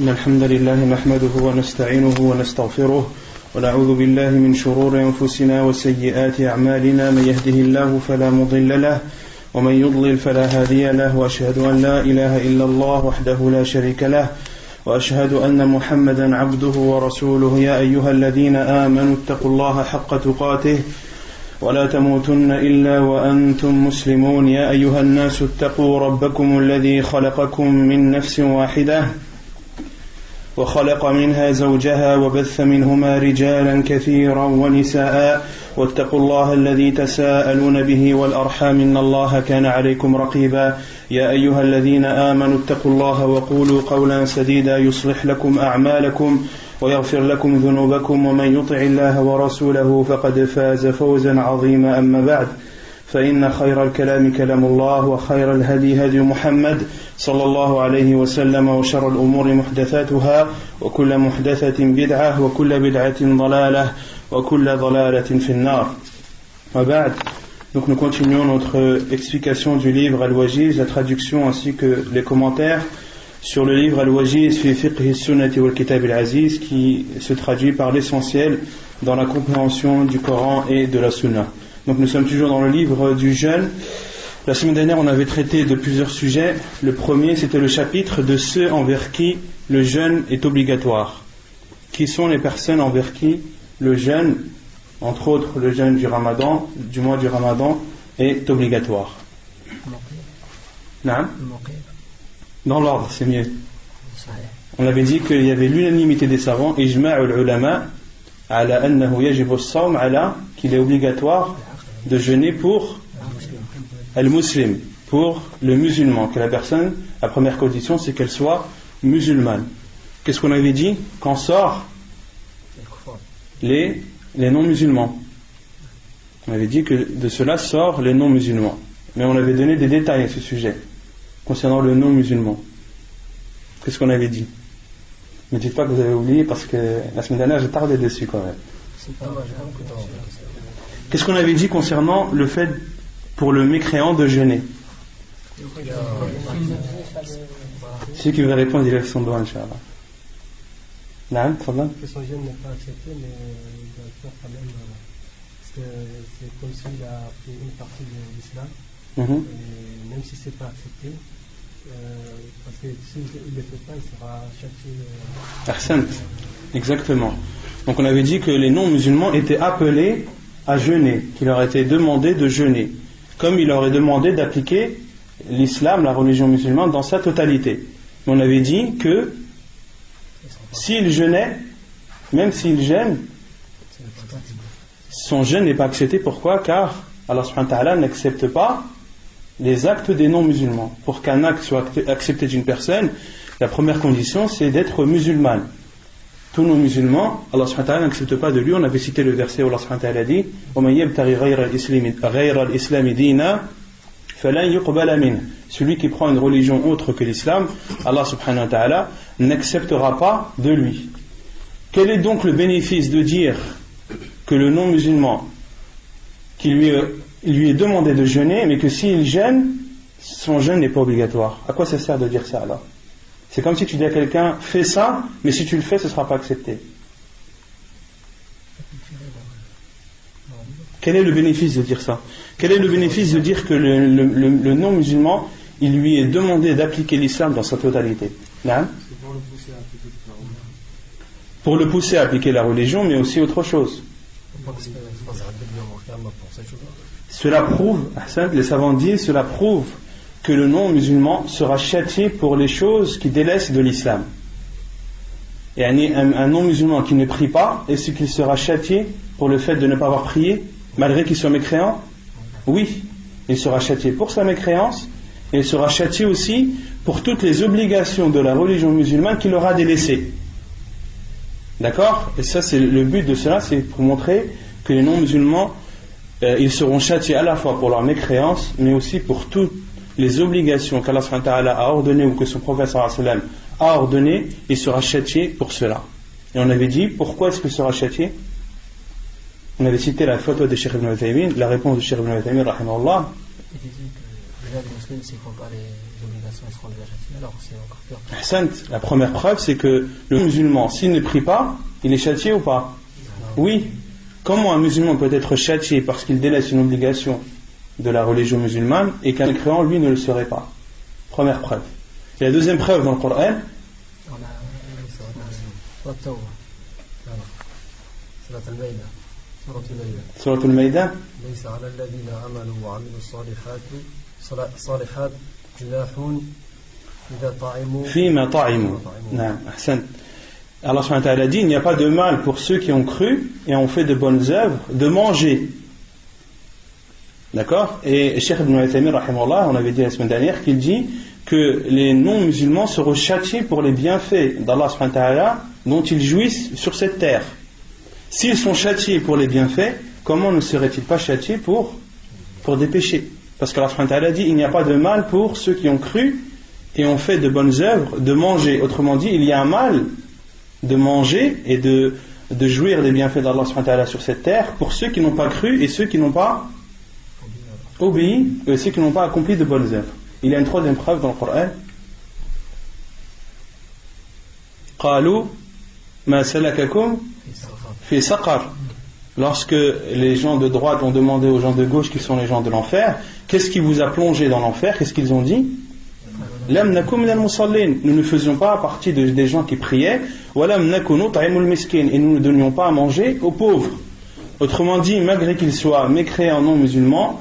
إن الحمد لله نحمده ونستعينه ونستغفره ونعوذ بالله من شرور أنفسنا وسيئات أعمالنا من يهده الله فلا مضل له ومن يضلل فلا هادي له وأشهد أن لا إله إلا الله وحده لا شريك له وأشهد أن محمدا عبده ورسوله يا أيها الذين آمنوا اتقوا الله حق تقاته ولا تموتن إلا وأنتم مسلمون يا أيها الناس اتقوا ربكم الذي خلقكم من نفس واحدة وخلق منها زوجها وبث منهما رجالا كثيرا ونساء واتقوا الله الذي تساءلون به والأرحام إن الله كان عليكم رقيبا يا أيها الذين آمنوا اتقوا الله وقولوا قولا سديدا يصلح لكم أعمالكم ويغفر لكم ذنوبكم ومن يطع الله ورسوله فقد فاز فوزا عظيما أما بعد فإن خير الكلام كلام الله وخير الهدي هدي محمد صلى الله عليه وسلم وشر الأمور محدثاتها وكل محدثة بدعة وكل بدعة ضلالة وكل ضلالة في النار. وبعد. Donc nous continuons notre explication du livre Al-Wajiz, la traduction ainsi que les commentaires sur le livre Al-Wajiz fi fiqh sunnati wal kitab al-aziz qui se traduit par l'essentiel dans la compréhension du Coran et de la Sunna. Donc nous sommes toujours dans le livre du jeûne. La semaine dernière on avait traité de plusieurs sujets. Le premier c'était le chapitre de ceux envers qui le jeûne est obligatoire. Qui sont les personnes envers qui le jeûne, entre autres le jeûne du Ramadan, du mois du Ramadan, est obligatoire. Non ? Dans l'ordre, c'est mieux. On avait dit qu'il y avait l'unanimité des savants, ijma'ul ulama, ala annahu yajibu as-sawm ala, qu'il est obligatoire de jeûner pour al-muslim, pour le musulman, que la personne, la première condition, c'est qu'elle soit musulmane. Qu'est-ce qu'on avait dit ? Qu'en sort les non-musulmans. On avait dit que de cela sort les non-musulmans. Mais on avait donné des détails à ce sujet concernant le non-musulman. Qu'est-ce qu'on avait dit ? Ne dites pas que vous avez oublié parce que la semaine dernière j'ai tardé dessus quand même. Qu'est-ce qu'on avait dit concernant le fait pour le mécréant de jeûner ? Celui qui veut répondre, il lève son doigt, Inch'Allah. Non, que son jeûne n'est pas accepté, mais il doit le faire quand même, parce que c'est comme s'il a pris une partie de l'islam, et même si c'est pas accepté, parce que s'il ne le fait pas, il sera châtié. Exactement. Donc on avait dit que les non-musulmans étaient appelés à jeûner, qu'il leur était demandé de jeûner, comme il leur est demandé d'appliquer l'islam, la religion musulmane, dans sa totalité. On avait dit que s'il jeûnait, même s'il jeûne, son jeûne n'est pas accepté. Pourquoi ? Car Allah subhanahu wa ta'ala n'accepte pas les actes des non-musulmans. Pour qu'un acte soit accepté d'une personne, la première condition c'est d'être musulman. Tous nos musulmans, Allah subhanahu wa ta'ala n'accepte pas de lui. On avait cité le verset où Allah subhanahu wa ta'ala dit وَمَنْ يَبْتَغِ غَيْرَ الْإِسْلَامِ دِينًا فَلَنْ يُقْبَلَ مِنْهُ. Celui qui prend une religion autre que l'islam, Allah subhanahu wa ta'ala n'acceptera pas de lui. Quel est donc le bénéfice de dire que le non-musulman, qui lui est demandé de jeûner, mais que s'il jeûne, son jeûne n'est pas obligatoire? À quoi ça sert de dire ça alors? C'est comme si tu dis à quelqu'un, fais ça, mais si tu le fais, ce ne sera pas accepté. Quel est le bénéfice de dire ça? Quel est le bénéfice de dire que le non-musulman, il lui est demandé d'appliquer l'islam dans sa totalité? Non? Pour le pousser à appliquer la religion, mais aussi autre chose. Cela prouve, les savants disent, cela prouve que le non-musulman sera châtié pour les choses qui délaissent de l'islam. Et un non-musulman qui ne prie pas, est-ce qu'il sera châtié pour le fait de ne pas avoir prié, malgré qu'il soit mécréant? Oui, il sera châtié pour sa mécréance, et il sera châtié aussi pour toutes les obligations de la religion musulmane qu'il aura délaissées. D'accord? Et ça, c'est le but de cela, c'est pour montrer que les non-musulmans, ils seront châtiés à la fois pour leur mécréance, mais aussi pour toutes les obligations qu'Allah subhanahu wa ta'ala a ordonnées ou que son prophète sallallahu alayhi wa sallam a ordonnées, il sera châtié pour cela. Et on avait dit, pourquoi est-ce qu'il sera châtié? On avait cité la photo de Cheikh Ibn Uthaymin, la réponse de Cheikh Ibn Uthaymin, rahimahullah. Il disait que les musulmans, c'est pas les obligations seront déjà châtiées, alors c'est encore pire. La première preuve, c'est que le musulman, s'il ne prie pas, il est châtié ou pas? Oui. Comment un musulman peut être châtié parce qu'il délaisse une obligation de la religion musulmane et qu'un mécréant, lui, ne le serait pas? Première preuve. Et la deuxième preuve dans le Coran, on a Surat al-Maïda, ليس على الذين آمنوا وعملوا الصالحات جناح إذا طعموا فيما طعموا. نعم أحسنت. Allah subhanahu wa ta'ala dit, il n'y a pas de mal pour ceux qui ont cru et ont fait de bonnes œuvres de manger. D'accord? Et Cheikh Ibn Uthaymin, rahimahullah, on avait dit la semaine dernière qu'il dit que les non-musulmans seront châtiés pour les bienfaits d'Allah subhanahu wa ta'ala dont ils jouissent sur cette terre. S'ils sont châtiés pour les bienfaits, comment ne seraient-ils pas châtiés pour des péchés? Parce qu'Allah subhanahu wa ta'ala dit, il n'y a pas de mal pour ceux qui ont cru et ont fait de bonnes œuvres de manger. Autrement dit, il y a un mal de manger et de jouir des bienfaits d'Allah subhanahu wa ta'ala sur cette terre pour ceux qui n'ont pas cru et ceux qui n'ont pas obéi et ceux qui n'ont pas accompli de bonnes œuvres. Il y a une troisième preuve dans le Coran. قالوا ما سلككم في سقر. Lorsque les gens de droite ont demandé aux gens de gauche qui sont les gens de l'enfer, qu'est-ce qui vous a plongé dans l'enfer? Qu'est-ce qu'ils ont dit? Lam nakum minal musallin. Nous ne faisions pas partie des gens qui priaient. Walam nakunu ta'imul miskin. Et nous ne donnions pas à manger aux pauvres. Autrement dit, malgré qu'ils soient mécréants non musulmans,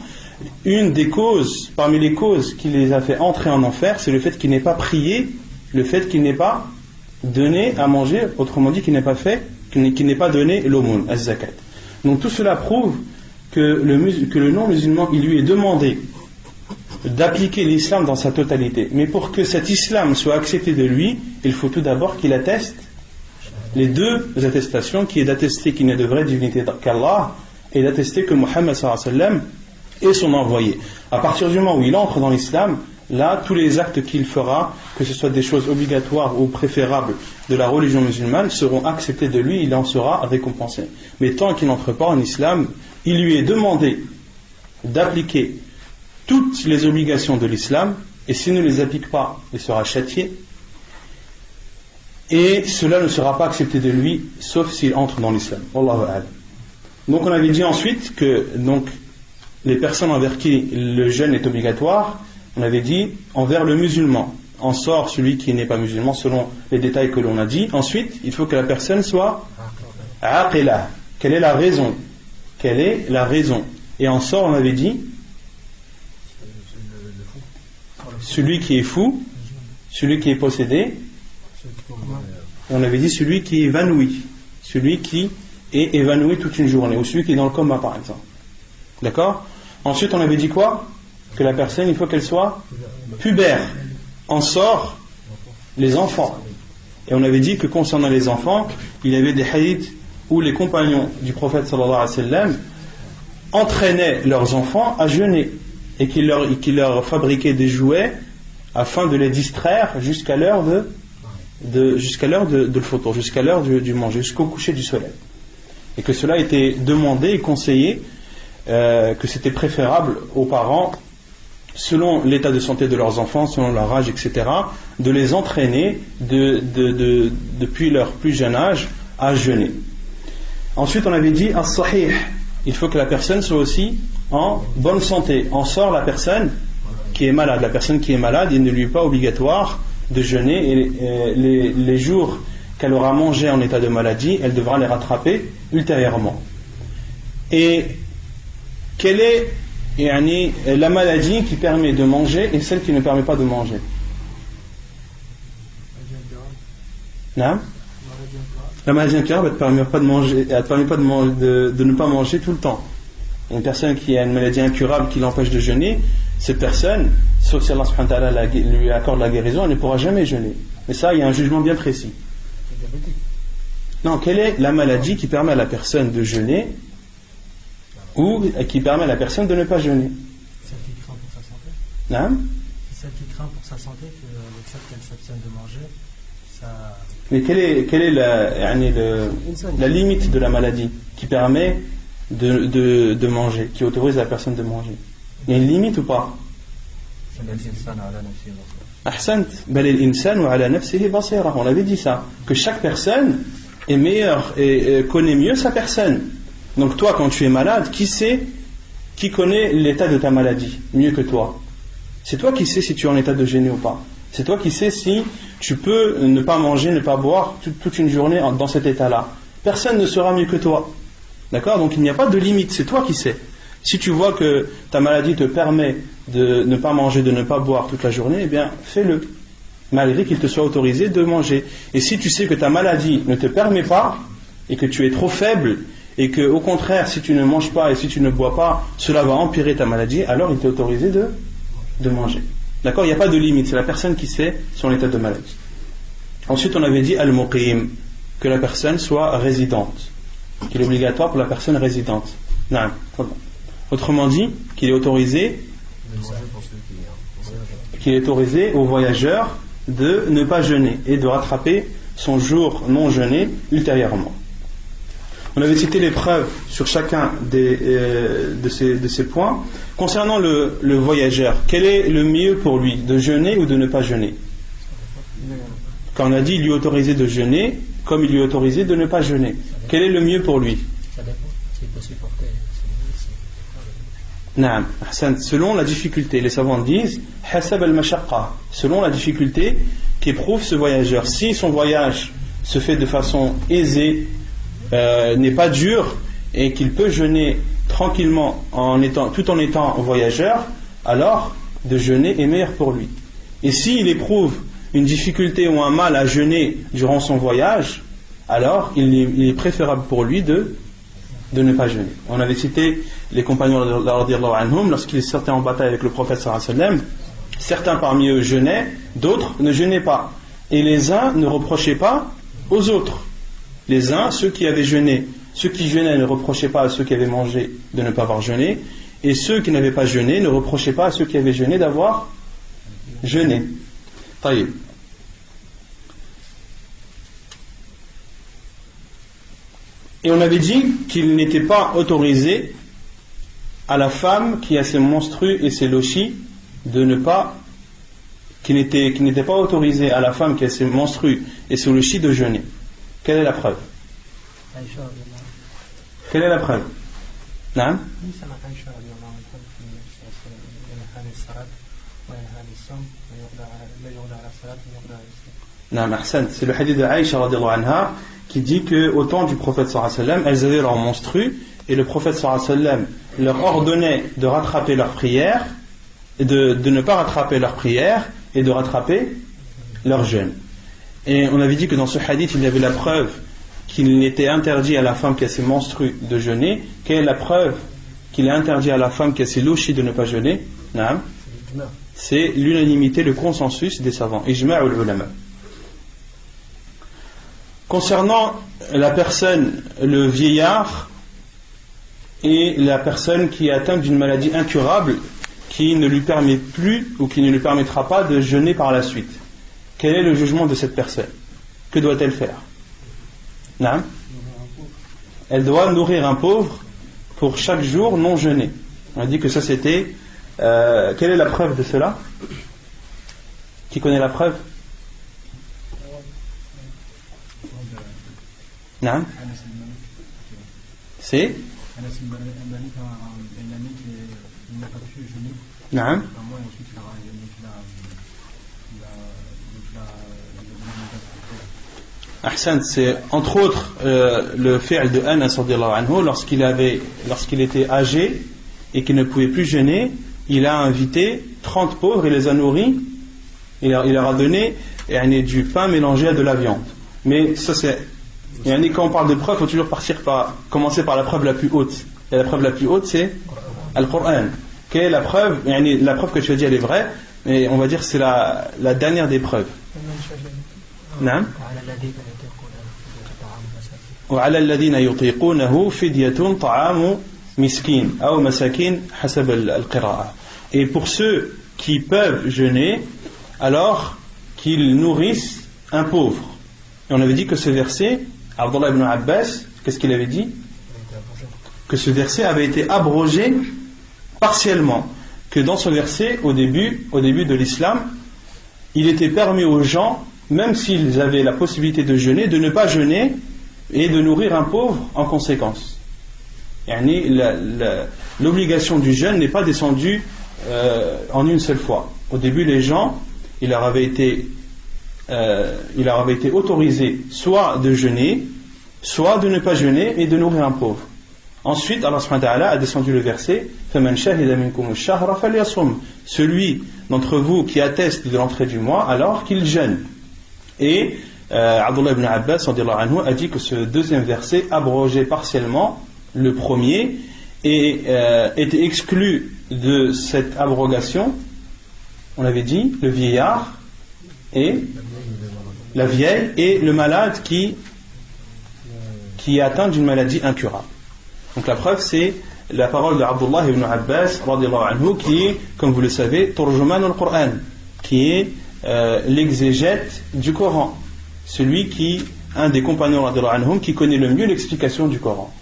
une des causes, parmi les causes qui les a fait entrer en enfer, c'est le fait qu'ils n'aient pas prié, le fait qu'ils n'aient pas donné à manger, autrement dit qu'ils n'aient pas fait, qu'ils n'aient pas donné l'aumône, az-zakat. Donc tout cela prouve que le non-musulman, il lui est demandé d'appliquer l'islam dans sa totalité. Mais pour que cet islam soit accepté de lui, il faut tout d'abord qu'il atteste les deux attestations, qui est d'attester qu'il n'y a de vraie divinité qu'Allah et d'attester que Muhammad sallallahu alayhi wa sallam est son envoyé. À partir du moment où il entre dans l'islam, là, tous les actes qu'il fera, que ce soit des choses obligatoires ou préférables de la religion musulmane, seront acceptés de lui, il en sera récompensé. Mais tant qu'il n'entre pas en islam, il lui est demandé d'appliquer toutes les obligations de l'islam, et s'il ne les applique pas, il sera châtié, et cela ne sera pas accepté de lui, sauf s'il entre dans l'islam. Wallahu a'lam. Donc on avait dit ensuite que les personnes envers qui le jeûne est obligatoire, on avait dit envers le musulman, en sort celui qui n'est pas musulman selon les détails que l'on a dit. Ensuite, il faut que la personne soit aqila. Quelle est la raison? Quelle est la raison? Et en sort, on avait dit celui qui est fou, celui qui est possédé, et on avait dit celui qui est évanoui, celui qui est évanoui toute une journée, ou celui qui est dans le coma par exemple. D'accord? Ensuite, on avait dit quoi? Que la personne, il faut qu'elle soit pubère. En sort les enfants. Et on avait dit que concernant les enfants, il y avait des hadiths où les compagnons du prophète sallallahu alayhi wa sallam entraînaient leurs enfants à jeûner et qu'ils leur fabriquaient des jouets afin de les distraire jusqu'à l'heure de l'foutour, jusqu'à l'heure du manger, jusqu'au coucher du soleil. Et que cela était demandé et conseillé, que c'était préférable aux parents, selon l'état de santé de leurs enfants, selon leur âge, etc., de les entraîner depuis leur plus jeune âge à jeûner. Ensuite, on avait dit as-sahih. Il faut que la personne soit aussi en bonne santé. En sort la personne qui est malade. La personne qui est malade, il ne lui est pas obligatoire de jeûner, et les jours qu'elle aura mangé en état de maladie, elle devra les rattraper ultérieurement. Et quelle est la maladie qui permet de manger et celle qui ne permet pas de manger? Non? La maladie incurable, elle ne permet pas de manger, elle permet pas de ne pas manger tout le temps. Une personne qui a une maladie incurable qui l'empêche de jeûner, cette personne, sauf si Allah subhanahu wa ta'ala lui accorde la guérison, elle ne pourra jamais jeûner. Mais ça, il y a un jugement bien précis. Non, quelle est la maladie qui permet à la personne de jeûner ou qui permet à la personne de ne pas jeûner? Celle qui craint pour sa santé. Non? C'est celle qui craint pour sa santé que le fait qu'elle s'abstienne de manger, ça... Mais quelle est la limite de la maladie qui permet de manger, qui autorise la personne de manger? Il y a une limite ou pas? Ahsant, bal al-insanu ala nafsihi basira. On avait dit ça, que chaque personne est meilleure et connaît mieux sa personne. Donc toi, quand tu es malade, qui connaît l'état de ta maladie mieux que toi? C'est toi qui sais si tu es en état de jeûner ou pas. C'est toi qui sais si tu peux ne pas manger, ne pas boire toute une journée dans cet état-là. Personne ne saura mieux que toi. D'accord? Donc il n'y a pas de limite, c'est toi qui sais. Si tu vois que ta maladie te permet de ne pas manger, de ne pas boire toute la journée, eh bien fais-le, malgré qu'il te soit autorisé de manger. Et si tu sais que ta maladie ne te permet pas, et que tu es trop faible, et que au contraire, si tu ne manges pas et si tu ne bois pas, cela va empirer ta maladie, alors il t'est autorisé de manger. D'accord? Il n'y a pas de limite, c'est la personne qui sait son état de maladie. Ensuite, on avait dit al-muqim, que la personne soit résidente, qu'il est obligatoire pour la personne résidente. Non. Autrement dit, qu'il est autorisé aux voyageurs de ne pas jeûner et de rattraper son jour non jeûné ultérieurement. On avait cité les preuves sur chacun de ces points. Concernant le voyageur, quel est le mieux pour lui, de jeûner ou de ne pas jeûner? Quand on a dit il lui est autorisé de jeûner, comme il lui est autorisé de ne pas jeûner, quel est le mieux pour lui? Ça dépend, s'il peut supporter. Naam, selon la difficulté, les savants disent hasab al-mashaqqa, selon la difficulté qu'éprouve ce voyageur. Si son voyage se fait de façon aisée, n'est pas dur et qu'il peut jeûner tranquillement tout en étant voyageur, alors de jeûner est meilleur pour lui. Et s'il éprouve une difficulté ou un mal à jeûner durant son voyage, alors il est préférable pour lui de ne pas jeûner. On avait cité les compagnons radiyallahu anhum, lorsqu'ils sortaient en bataille avec le prophète sallallahu alayhi wa sallam, certains parmi eux jeûnaient, d'autres ne jeûnaient pas. Et les uns ne reprochaient pas aux autres. Les uns, ceux qui jeûnaient ne reprochaient pas à ceux qui avaient mangé de ne pas avoir jeûné, et ceux qui n'avaient pas jeûné ne reprochaient pas à ceux qui avaient jeûné d'avoir jeûné. Taïb. Et on avait dit qu'il n'était pas autorisé à la femme qui a ses menstrues et ses lochis qu'il n'était pas autorisé à la femme qui a ses menstrues et ses lochis de jeûner. Quelle est la preuve? Quelle est la preuve? Non? Non, c'est le hadith de Aïcha radhiyallahu anha qui dit qu'au temps du prophète sallallahu alayhi wa sallam, elles avaient leurs menstrues et le prophète sallallahu alayhi wa sallam leur ordonnait de rattraper leurs prières, de ne pas rattraper leurs prières et de rattraper leur jeûne. Et on avait dit que dans ce hadith il y avait la preuve qu'il était interdit à la femme qui a ses menstrues de jeûner. Quelle est la preuve qu'il est interdit à la femme qui a ses lochis de ne pas jeûner? Non. C'est l'unanimité, le consensus des savants. Ijma' ul-ulama. Concernant la personne, le vieillard et la personne qui est atteinte d'une maladie incurable qui ne lui permet plus ou qui ne lui permettra pas de jeûner par la suite, quel est le jugement de cette personne? Que doit-elle faire? Non? Elle doit nourrir un pauvre pour chaque jour non jeûné. On a dit que ça c'était... quelle est la preuve de cela? Qui connaît la preuve? Non? C'est? Non? Ahsan, c'est entre autres le fi'l de Anas radiyallahu anhu lorsqu'il était âgé et qu'il ne pouvait plus jeûner, il a invité 30 pauvres et les a nourris. Il leur a donné du pain mélangé à de la viande. Mais ça c'est, quand on parle de preuve, il faut toujours commencer par la preuve la plus haute. Et la preuve la plus haute c'est Al-Qur'an. Quelle est la preuve? La preuve que tu as dit elle est vraie, mais on va dire que c'est la dernière des preuves. Non? وعلى الذين يطيقونه فدية طعام مسكين أو مساكين حسب القراءة. Et pour ceux qui peuvent jeûner, alors qu'ils nourrissent un pauvre. Et on avait dit que ce verset, Abdullah ibn Abbas, qu'est-ce qu'il avait dit? Que ce verset avait été abrogé partiellement, que dans ce verset, au début de l'islam, il était permis aux gens, même s'ils avaient la possibilité de jeûner, de ne pas jeûner et de nourrir un pauvre en conséquence. L'obligation du jeûne n'est pas descendue en une seule fois. Au début, les gens, il leur avait été autorisé soit de jeûner, soit de ne pas jeûner et de nourrir un pauvre. Ensuite, Allah subhanahu wa ta'ala a descendu le verset فَمَنْ شَهِدَ مِنْكُمُ الشَّهْرَ فَلْيَصُمْ. Celui d'entre vous qui atteste de l'entrée du mois, alors qu'il jeûne. Et Abdullah ibn Abbas a dit que ce deuxième verset abrogeait partiellement le premier et était exclu de cette abrogation, on avait dit, le vieillard et la vieille et le malade qui est atteint d'une maladie incurable. Donc la preuve, c'est la parole de Abdullah ibn Abbas qui est, comme vous le savez, Turjuman al-Qur'an, qui est l'exégète du Coran, un des compagnons qui connaît le mieux l'explication du Coran.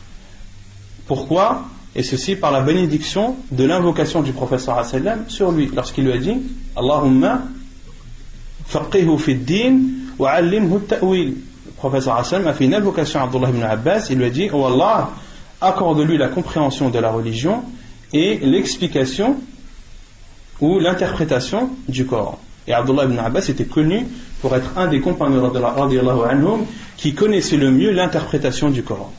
Pourquoi? Et ceci par la bénédiction de l'invocation du prophète sallallahu alayhi wa sallam sur lui, lorsqu'il lui a dit Allahumma faqihhu fi d-din wa 'allimhu at-ta'wil. Le prophète sallallahu alayhi wa sallam a fait une invocation à Abdullah ibn Abbas. Il lui a dit: Oh Allah, accorde-lui la compréhension de la religion et l'explication ou l'interprétation du Coran. Et Abdullah ibn Abbas était connu pour être un des compagnons radiyallahu anhum qui connaissait le mieux l'interprétation du Coran.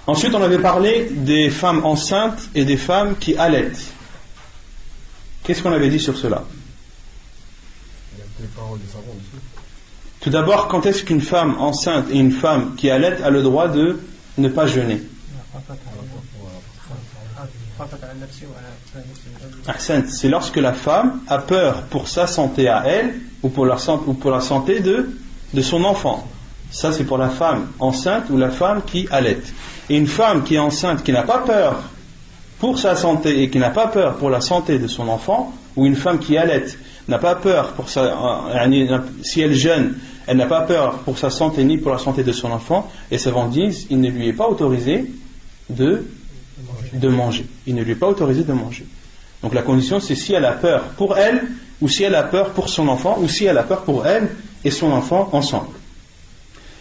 Ensuite, on avait parlé des femmes enceintes et des femmes qui allaitent. Qu'est-ce qu'on avait dit sur cela? Tout d'abord, quand est-ce qu'une femme enceinte et une femme qui allaite a le droit de ne pas jeûner? C'est lorsque la femme a peur pour sa santé à elle ou pour la santé de son enfant. Ça, c'est pour la femme enceinte ou la femme qui allaite. Et une femme qui est enceinte, qui n'a pas peur pour sa santé et qui n'a pas peur pour la santé de son enfant, ou une femme qui allaite n'a pas peur pour si elle jeûne, elle n'a pas peur pour sa santé ni pour la santé de son enfant, les savants disent il ne lui est pas autorisé de manger. Il ne lui est pas autorisé de manger. Donc la condition, c'est si elle a peur pour elle, ou si elle a peur pour son enfant, ou si elle a peur pour elle et son enfant ensemble.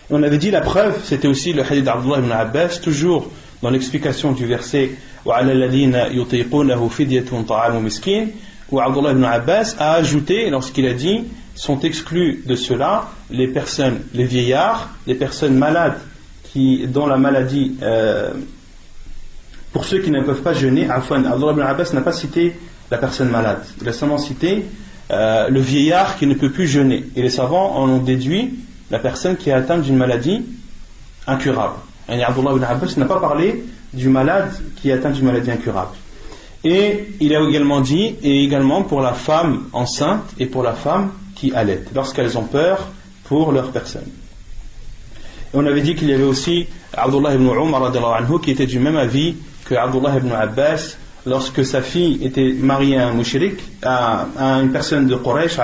Et on avait dit la preuve, c'était aussi le hadith d'Abdullah ibn Abbas, toujours dans l'explication du verset وَعَلَى الَّذِينَ يُطِيقُونَهُ فِدْيَةٌ طَعَامُ مِسْكِينٍ, où Abdullah ibn Abbas a ajouté, lorsqu'il a dit sont exclus de cela les personnes, les vieillards, les personnes malades dont la maladie, pour ceux qui ne peuvent pas jeûner. Abdullah ibn Abbas n'a pas cité la personne malade, il a seulement cité le vieillard qui ne peut plus jeûner, et les savants en ont déduit la personne qui est atteinte d'une maladie incurable. Et Abdullah ibn Abbas n'a pas parlé du malade qui est atteint d'une maladie incurable. Et il a également dit, et également pour la femme enceinte et pour la femme qui allait, lorsqu'elles ont peur pour leur personne. Et on avait dit qu'il y avait aussi Abdullah ibn Umar qui était du même avis que Abdullah ibn Abbas, lorsque sa fille était mariée à un mushrik, à une personne de Quraysh,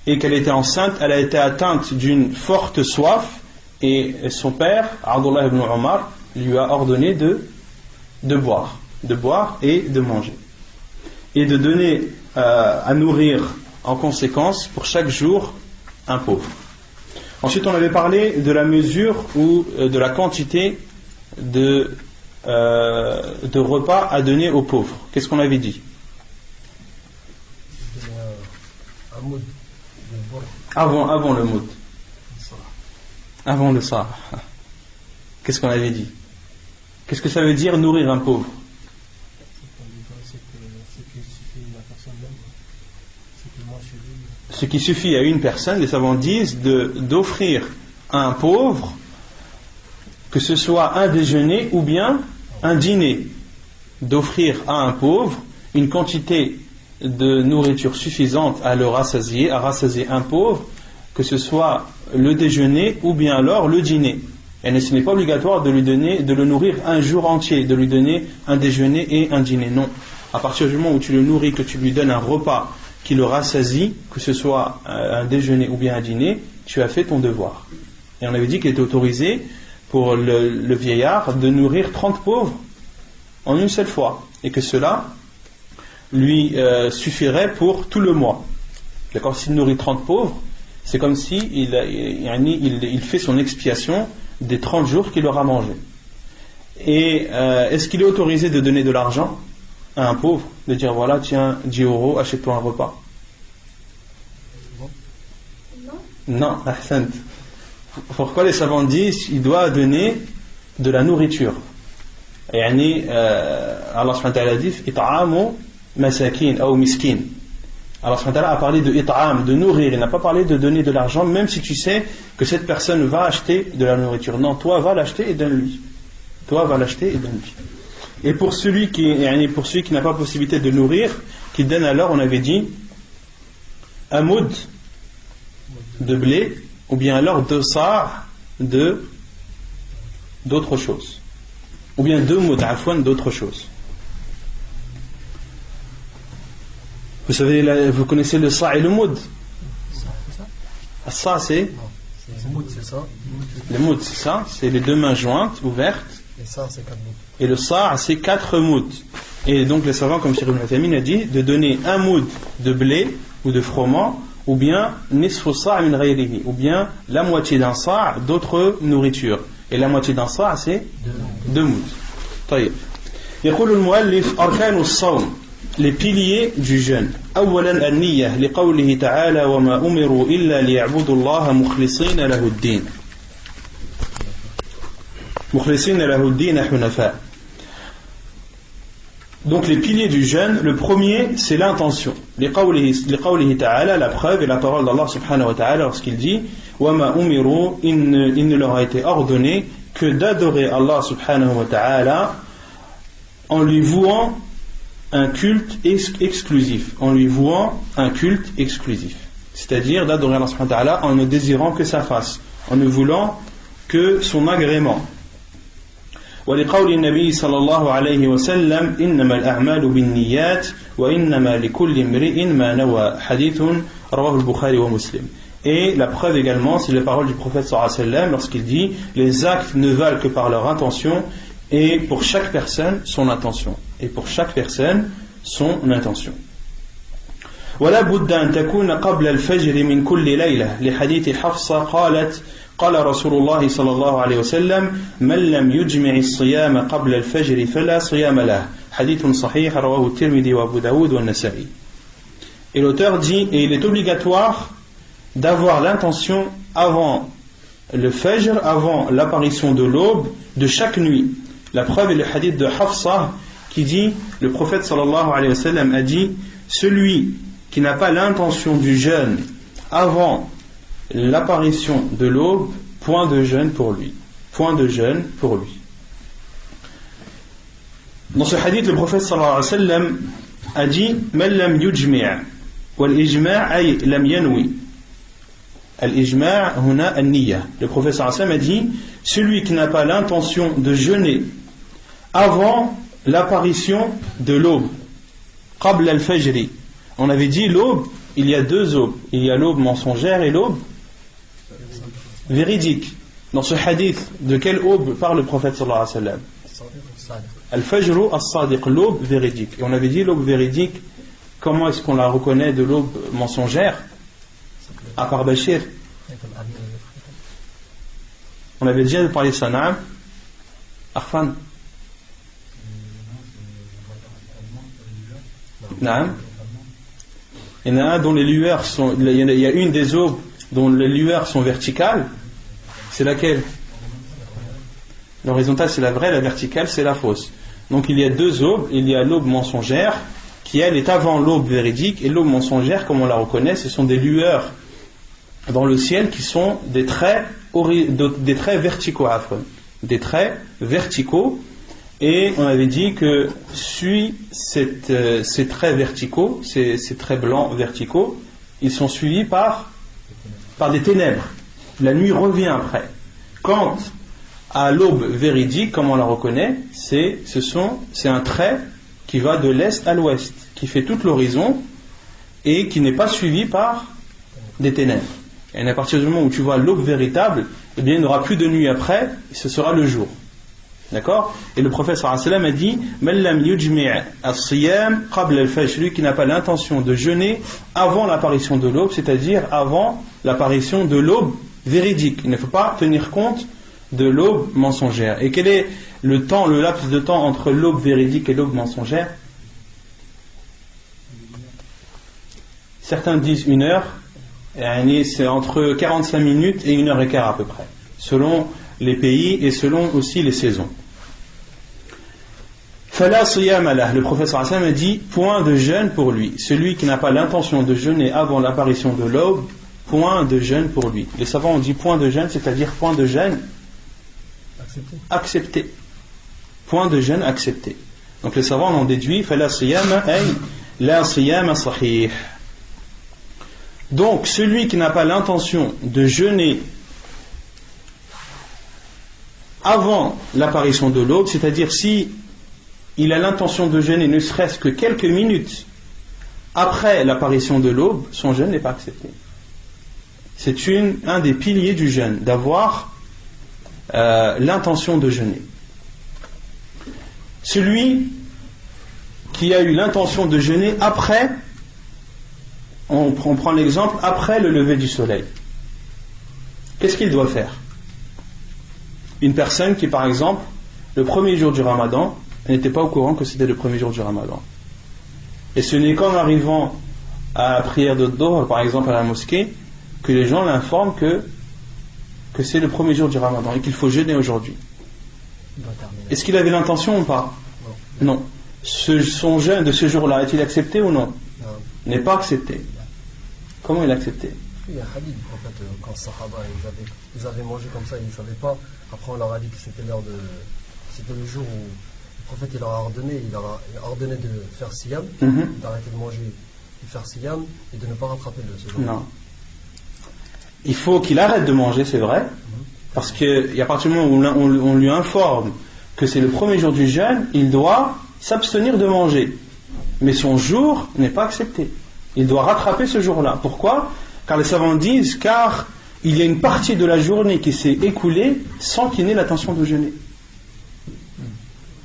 et qu'elle était enceinte, elle a été atteinte d'une forte soif, et son père, Abdullah ibn Umar, lui a ordonné de boire et de manger, et de donner à nourrir en conséquence pour chaque jour un pauvre. Ensuite, on avait parlé de la mesure ou de la quantité de repas à donner aux pauvres. Qu'est-ce qu'on avait dit? Avant le moud. Avant le sa. Qu'est-ce qu'on avait dit? Qu'est-ce que ça veut dire nourrir un pauvre? Ce qui suffit à une personne, les savants disent, d'offrir à un pauvre, que ce soit un déjeuner ou bien un dîner, d'offrir à un pauvre une quantité de nourriture suffisante à rassasier un pauvre, que ce soit le déjeuner ou bien alors le dîner. Et ce n'est pas obligatoire de le nourrir un jour entier, de lui donner un déjeuner et un dîner. Non. À partir du moment où tu le nourris, que tu lui donnes un repas qui le rassasie, que ce soit un déjeuner ou bien un dîner, tu as fait ton devoir. Et on avait dit qu'il était autorisé pour le vieillard de nourrir 30 pauvres en une seule fois, et que cela lui suffirait pour tout le mois. D'accord? S'il nourrit 30 pauvres, c'est comme si il fait son expiation des 30 jours qu'il aura mangé. Et est-ce qu'il est autorisé de donner de l'argent à un pauvre, de dire voilà, tiens, 10 euros, achète-toi un repas? Non, ahsant. Pourquoi les savants disent qu'il doit donner de la nourriture? Yani, Allah subhanahu wa ta'ala dit it'amu masakin ou miskin. Allah subhanahu wa ta'ala a parlé de it'am, de nourrir. Il n'a pas parlé de donner de l'argent, même si tu sais que cette personne va acheter de la nourriture. Non, toi va l'acheter et donne-lui. Toi va l'acheter et donne-lui. Et pour celui qui n'a pas possibilité de nourrir, qu'il donne alors, on avait dit un moud de blé, ou bien alors 2 sa' d'autre chose, ou bien 2 moud d'autre chose. Vous savez, vous connaissez le sa' et le moud. Ça c'est le moud, c'est ça, c'est les 2 mains jointes, ouvertes. Et le sa' c'est 4 mouds. Et donc les savants, comme Cheikh Ibn Uthaymin a dit, de donner un moud de blé ou de froment, ou bien nisfu sa' min ghayrihi, ou bien la moitié d'un sa' d'autres nourritures. Et la moitié d'un sa' c'est 2 mouds. طيب. يقول المؤلف أركان الصوم, les piliers du jeûne. أولا النية لقوله تعالى وما أمروا إلا ليعبدوا الله مخلصين له الدين. مخلصين له الدين حنفاء. Donc les piliers du jeûne, le premier c'est l'intention. لقوله تعالى, la preuve est la parole d'Allah subhanahu wa ta'ala lorsqu'il dit وما أمروا, il ne leur a été ordonné que d'adorer Allah subhanahu wa ta'ala en lui vouant un culte exclusif, c'est-à-dire d'adorer Allah subhanahu wa ta'ala en ne désirant que sa face, en ne voulant que son agrément. ولقول النبي صلى الله عليه وسلم إنما الأعمال بالنيات وإنما لكل امرئ ما نوى حديث رواه البخاري ومسلم. Et la preuve également, c'est les paroles du prophète sallallahu alayhi wa sallam lorsqu'il dit les actes ne valent que par leur intention, et pour chaque personne son intention. ولا بد أن تكون قبل الفجر من كل ليلة لحديث حفصة قالت قال رسول الله صلى الله عليه وسلم من لم يجمع الصيام قبل الفجر فلا صيام له حديث صحيح رواه الترمذي وأبو داود والنسائي. Et l'auteur dit, et il est obligatoire d'avoir l'intention avant le fajr, avant l'apparition de l'aube de chaque nuit. La preuve est le hadith de Hafsa qui dit, le prophète sallallahu alayhi wa sallam a dit, celui qui n'a pas l'intention du jeûne avant l'apparition de l'aube, point de jeûne pour lui. Dans ce hadith, le prophète sallallahu alayhi wa sallam a dit man lam yujmi' wal ijma' ay lam yanwi. Al-ijma' huna an-niyya. Le prophète sallallahu alayhi wa sallam a dit celui qui n'a pas l'intention de jeûner avant l'apparition de l'aube, qabla al-fajri. On avait dit l'aube, il y a 2 aubes, il y a l'aube mensongère et l'aube véridique. Dans ce hadith, de quelle aube parle le prophète sallallahu alayhi wa sallam? Al-fajru as-sadiq, l'aube véridique. Et on avait dit l'aube véridique, comment est-ce qu'on la reconnaît de l'aube mensongère? À part Bachir. On avait déjà parlé de ça, Naam Arfan. Naam. Il y en a un dont les lueurs sont, il y a une des aubes dont les lueurs sont verticales. C'est laquelle? L'horizontale c'est la vraie, la verticale c'est la fausse. Donc il y a 2 aubes, il y a l'aube mensongère qui elle est avant l'aube véridique, et l'aube mensongère, comme on la reconnaît, ce sont des lueurs dans le ciel qui sont des traits verticaux, des traits verticaux. Et on avait dit que ces traits verticaux, ces traits blancs verticaux, ils sont suivis par des ténèbres. La nuit revient après. Quant à l'aube véridique, comme on la reconnaît, c'est un trait qui va de l'est à l'ouest, qui fait tout l'horizon et qui n'est pas suivi par des ténèbres. Et à partir du moment où tu vois l'aube véritable, eh bien, il n'y aura plus de nuit après, et ce sera le jour. D'accord? Et le prophète sallallahu alayhi wa sallam a dit Man lam yujmi' as-siyam qabla al-fajr, celui qui n'a pas l'intention de jeûner avant l'apparition de l'aube, c'est-à-dire avant l'apparition de l'aube véridique. Il ne faut pas tenir compte de l'aube mensongère. Et quel est le laps de temps entre l'aube véridique et l'aube mensongère? Certains disent 1 heure, et c'est entre 45 minutes et 1 heure et quart à peu près, selon les pays et selon aussi les saisons. Fala siyam lah, le prophète sallallahu alayhi wa sallam a dit point de jeûne pour lui. Celui qui n'a pas l'intention de jeûner avant l'apparition de l'aube, point de jeûne pour lui. Les savants ont dit point de jeûne, c'est-à-dire point de jeûne accepté. Point de jeûne accepté. Donc les savants en ont déduit fala siyam ay la siyam sahih. Donc celui qui n'a pas l'intention de jeûner avant l'apparition de l'aube, c'est-à-dire si il a l'intention de jeûner ne serait-ce que quelques minutes après l'apparition de l'aube, son jeûne n'est pas accepté. C'est un des piliers du jeûne, d'avoir l'intention de jeûner. Celui qui a eu l'intention de jeûner après, on prend l'exemple, après le lever du soleil, qu'est-ce qu'il doit faire? Une personne qui, par exemple, le premier jour du Ramadan, n'était pas au courant que c'était le premier jour du Ramadan. Et ce n'est qu'en arrivant à la prière de Dhuhr, par exemple à la mosquée, que les gens l'informent que c'est le premier jour du Ramadan et qu'il faut jeûner aujourd'hui. Est-ce qu'il avait l'intention ou pas? Non. Son jeûne de ce jour-là, est-il accepté ou non? Il n'est pas accepté. Comment il est accepté? Il y a un hadith, en fait, quand les Sahaba ils avaient mangé comme ça, ils ne savaient pas. Après, on leur a dit que c'était c'était le jour où le prophète il leur a ordonné de faire siyam, d'arrêter de manger, de faire siyam et de ne pas rattraper ce jour. Non. Il faut qu'il arrête de manger, c'est vrai, parce qu'à partir du moment où on lui informe que c'est le premier jour du jeûne, il doit s'abstenir de manger. Mais son jour n'est pas accepté. Il doit rattraper ce jour-là. Pourquoi? Car les savants disent, car il y a une partie de la journée qui s'est écoulée sans qu'il n'ait l'intention de jeûner.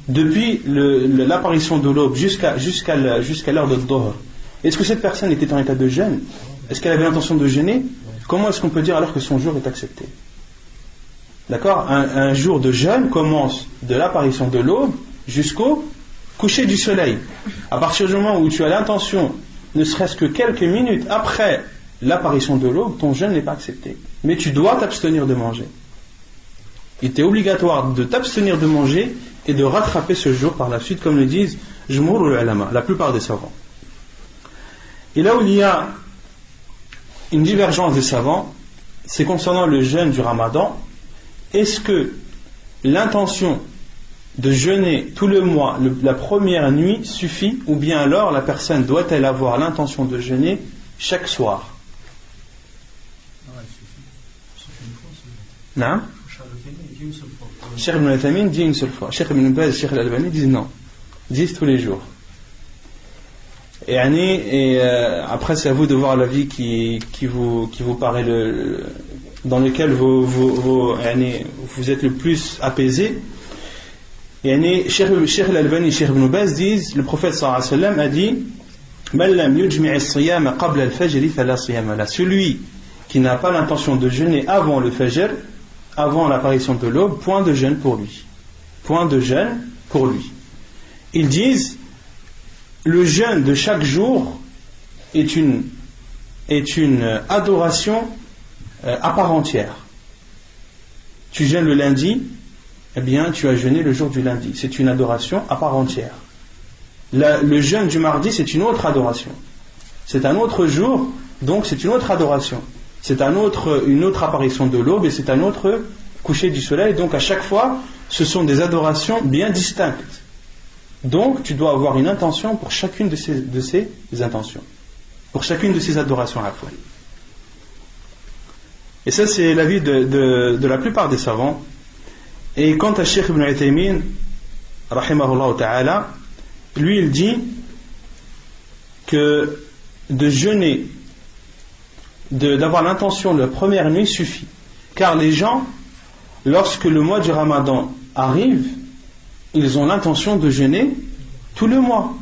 Depuis l'apparition de l'aube jusqu'à l'heure de Dhuhr. Est-ce que cette personne était en état de jeûne? Est-ce qu'elle avait l'intention de jeûner? Comment est-ce qu'on peut dire alors que son jour est accepté? D'accord? Un jour de jeûne commence de l'apparition de l'aube jusqu'au coucher du soleil. À partir du moment où tu as l'intention, ne serait-ce que quelques minutes après l'apparition de l'aube, ton jeûne n'est pas accepté. Mais tu dois t'abstenir de manger. Il était obligatoire de t'abstenir de manger et de rattraper ce jour par la suite, comme le disent Jumhur al-Ulama, la plupart des savants. Et là où il y a une divergence des savants, c'est concernant le jeûne du Ramadan. Est-ce que l'intention de jeûner tout le mois, la première nuit, suffit, ou bien alors la personne doit-elle avoir l'intention de jeûner chaque soir? Non? Cheikh Ibn al-Thamin dit une seule fois. Cheikh Ibn Baz et Cheikh al-Albani disent non. Disent tous les jours. Et après c'est à vous de voir la vie qui vous paraît dans lequel vous êtes le plus apaisé. Et Cheikh al-Albani et Cheikh Ibn Baz disent, le prophète sallallahu alayhi wa sallam a dit Man lam yujmi' as-siyam qabla al-fajr fala siyam la. Celui qui n'a pas l'intention de jeûner avant le fajr, avant l'apparition de l'aube, point de jeûne pour lui. Point de jeûne pour lui. Ils disent le jeûne de chaque jour est une adoration à part entière. Tu jeûnes le lundi, eh bien tu as jeûné le jour du lundi. C'est une adoration à part entière. Le jeûne du mardi, c'est une autre adoration. C'est un autre jour, donc c'est une autre adoration. C'est une autre apparition de l'aube et c'est un autre coucher du soleil. Donc à chaque fois, ce sont des adorations bien distinctes. Donc tu dois avoir une intention pour chacune de ces intentions, pour chacune de ces adorations à la fois. Et ça c'est l'avis de la plupart des savants. Et quant à Cheikh Ibn Uthaymin rahimahullah ta'ala, lui il dit que de jeûner, d'avoir l'intention de la première nuit suffit, car les gens, lorsque le mois du Ramadan arrive, ils ont l'intention de jeûner tout le mois.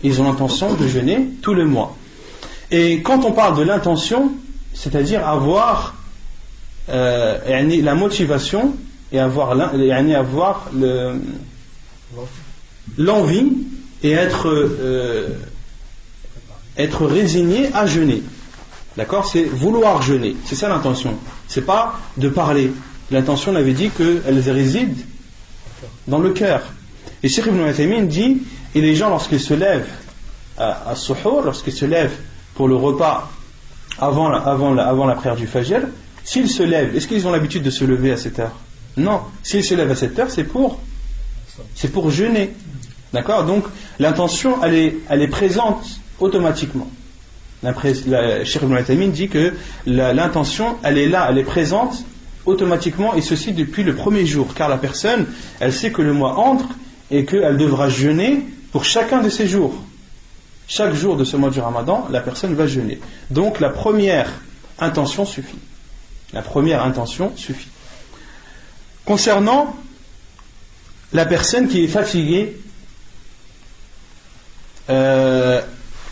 Ils ont l'intention de jeûner tout le mois. Et quand on parle de l'intention, c'est-à-dire avoir la motivation et avoir l'envie et être résigné à jeûner. D'accord? C'est vouloir jeûner. C'est ça l'intention. C'est pas de parler. L'intention, on avait dit qu'elle réside dans le cœur. Et Cheikh Ibn Uthaymin dit, et les gens lorsqu'ils se lèvent à Suhour, lorsqu'ils se lèvent pour le repas avant la prière du Fajr, s'ils se lèvent, est-ce qu'ils ont l'habitude de se lever à cette heure? Non. S'ils se lèvent à cette heure, c'est pour jeûner. D'accord? Donc l'intention, elle est présente automatiquement. Cheikh Ibn Uthaymin dit que l'intention, elle est là, elle est présente automatiquement, et ceci depuis le premier jour, car la personne, elle sait que le mois entre et qu'elle devra jeûner pour chacun de ces jours. Chaque jour de ce mois du Ramadan, la personne va jeûner. Donc la première intention suffit. La première intention suffit. Concernant la personne qui est fatiguée, la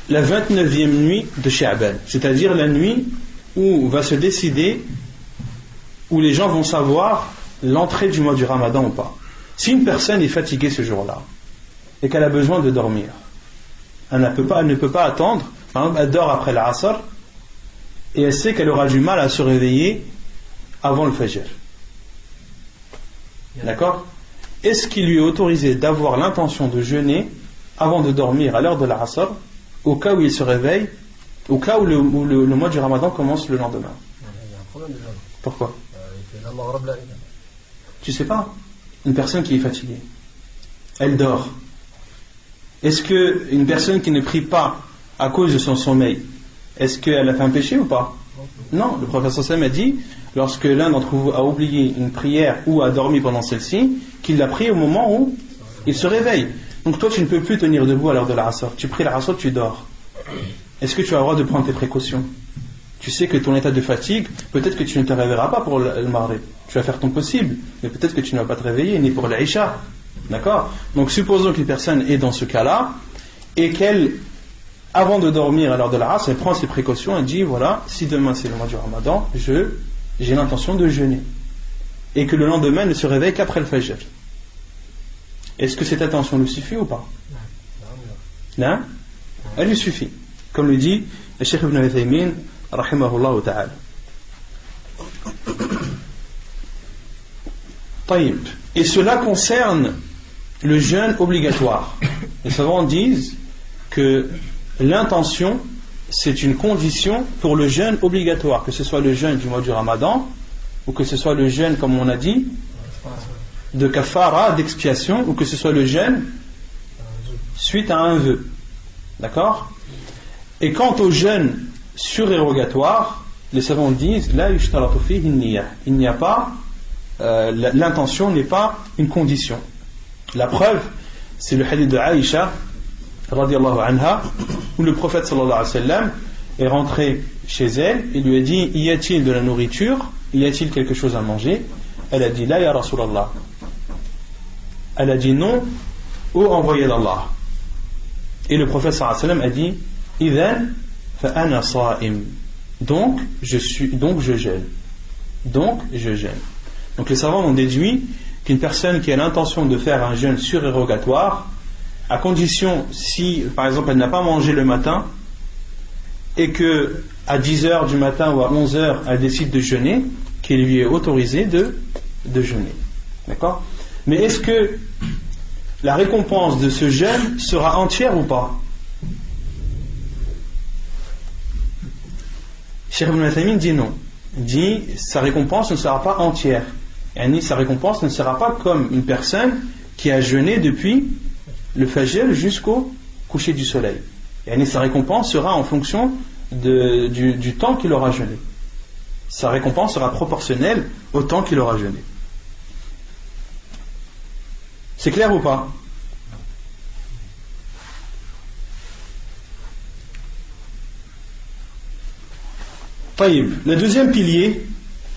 29e nuit de Sha'ban, c'est-à-dire la nuit où va se décider, où les gens vont savoir l'entrée du mois du Ramadan ou pas. Si une personne est fatiguée ce jour-là et qu'elle a besoin de dormir, elle ne peut pas attendre. Par exemple, elle dort après l'Asr et elle sait qu'elle aura du mal à se réveiller avant le Fajr. D'accord? Est-ce qu'il lui est autorisé d'avoir l'intention de jeûner avant de dormir à l'heure de l'Asr, au cas où il se réveille, au cas où le mois du Ramadan commence le lendemain? Il y a un problème déjà. Pourquoi? Tu sais pas, une personne qui est fatiguée, elle dort. Est-ce qu'une personne qui ne prie pas à cause de son sommeil, est-ce qu'elle a fait un péché ou pas? Non, le prophète sallallahu alayhi wa sallam a dit, lorsque l'un d'entre vous a oublié une prière ou a dormi pendant celle-ci, qu'il l'a prie au moment où il se réveille. Donc toi tu ne peux plus tenir debout à l'heure de l'Asr. Tu pries l'Asr, tu dors. Est-ce que tu as le droit de prendre tes précautions? Tu sais que ton état de fatigue, peut-être que tu ne te réveilleras pas pour le Maghrib. Tu vas faire ton possible, mais peut-être que tu ne vas pas te réveiller ni pour l'Aïcha. D'accord? Donc supposons qu'une personne est dans ce cas-là et qu'elle, avant de dormir à l'heure de l'Asr, elle prend ses précautions et dit, voilà, si demain c'est le mois du Ramadan, j'ai l'intention de jeûner. Et que le lendemain elle ne se réveille qu'après le Fajr. Est-ce que cette intention lui suffit ou pas? Non? Elle lui suffit. Comme le dit le Cheikh Ibn Uthaymin, rahimahullah ta'ala. Taïb. Et cela concerne le jeûne obligatoire. Les savants disent que l'intention, c'est une condition pour le jeûne obligatoire, que ce soit le jeûne du mois du Ramadan, ou que ce soit le jeûne, comme on a dit, de kafara, d'expiation, ou que ce soit le jeûne suite à un vœu. D'accord? Et quant au jeûne surérogatoire, les savants disent, la yushtaratu fihi an-niyya. Il n'y a pas, l'intention n'est pas une condition. La preuve, c'est le hadith de Aïcha, radiyallahu anha, où le prophète sallallahu alayhi wa sallam est rentré chez elle et lui a dit, y a-t-il de la nourriture? Y a-t-il quelque chose à manger? Elle a dit, la ya Rasulallah. Elle a dit non, ô envoyé d'Allah. Et le prophète sallallahu alayhi wa sallam a dit, idhan fa ana sa'im. Donc je jeûne. Donc les savants ont déduit qu'une personne qui a l'intention de faire un jeûne surérogatoire, à condition, si par exemple elle n'a pas mangé le matin et que à 10h du matin ou à 11h elle décide de jeûner, qu'il lui est autorisé de jeûner. D'accord? Mais est-ce que la récompense de ce jeûne sera entière ou pas? Cheikh Ibn Uthaymin dit non. Il dit sa récompense ne sera pas entière. Et sa récompense ne sera pas comme une personne qui a jeûné depuis le Fajr jusqu'au coucher du soleil. Et sa récompense sera en fonction du temps qu'il aura jeûné. Sa récompense sera proportionnelle au temps qu'il aura jeûné. C'est clair ou pas? Taïb. Le deuxième pilier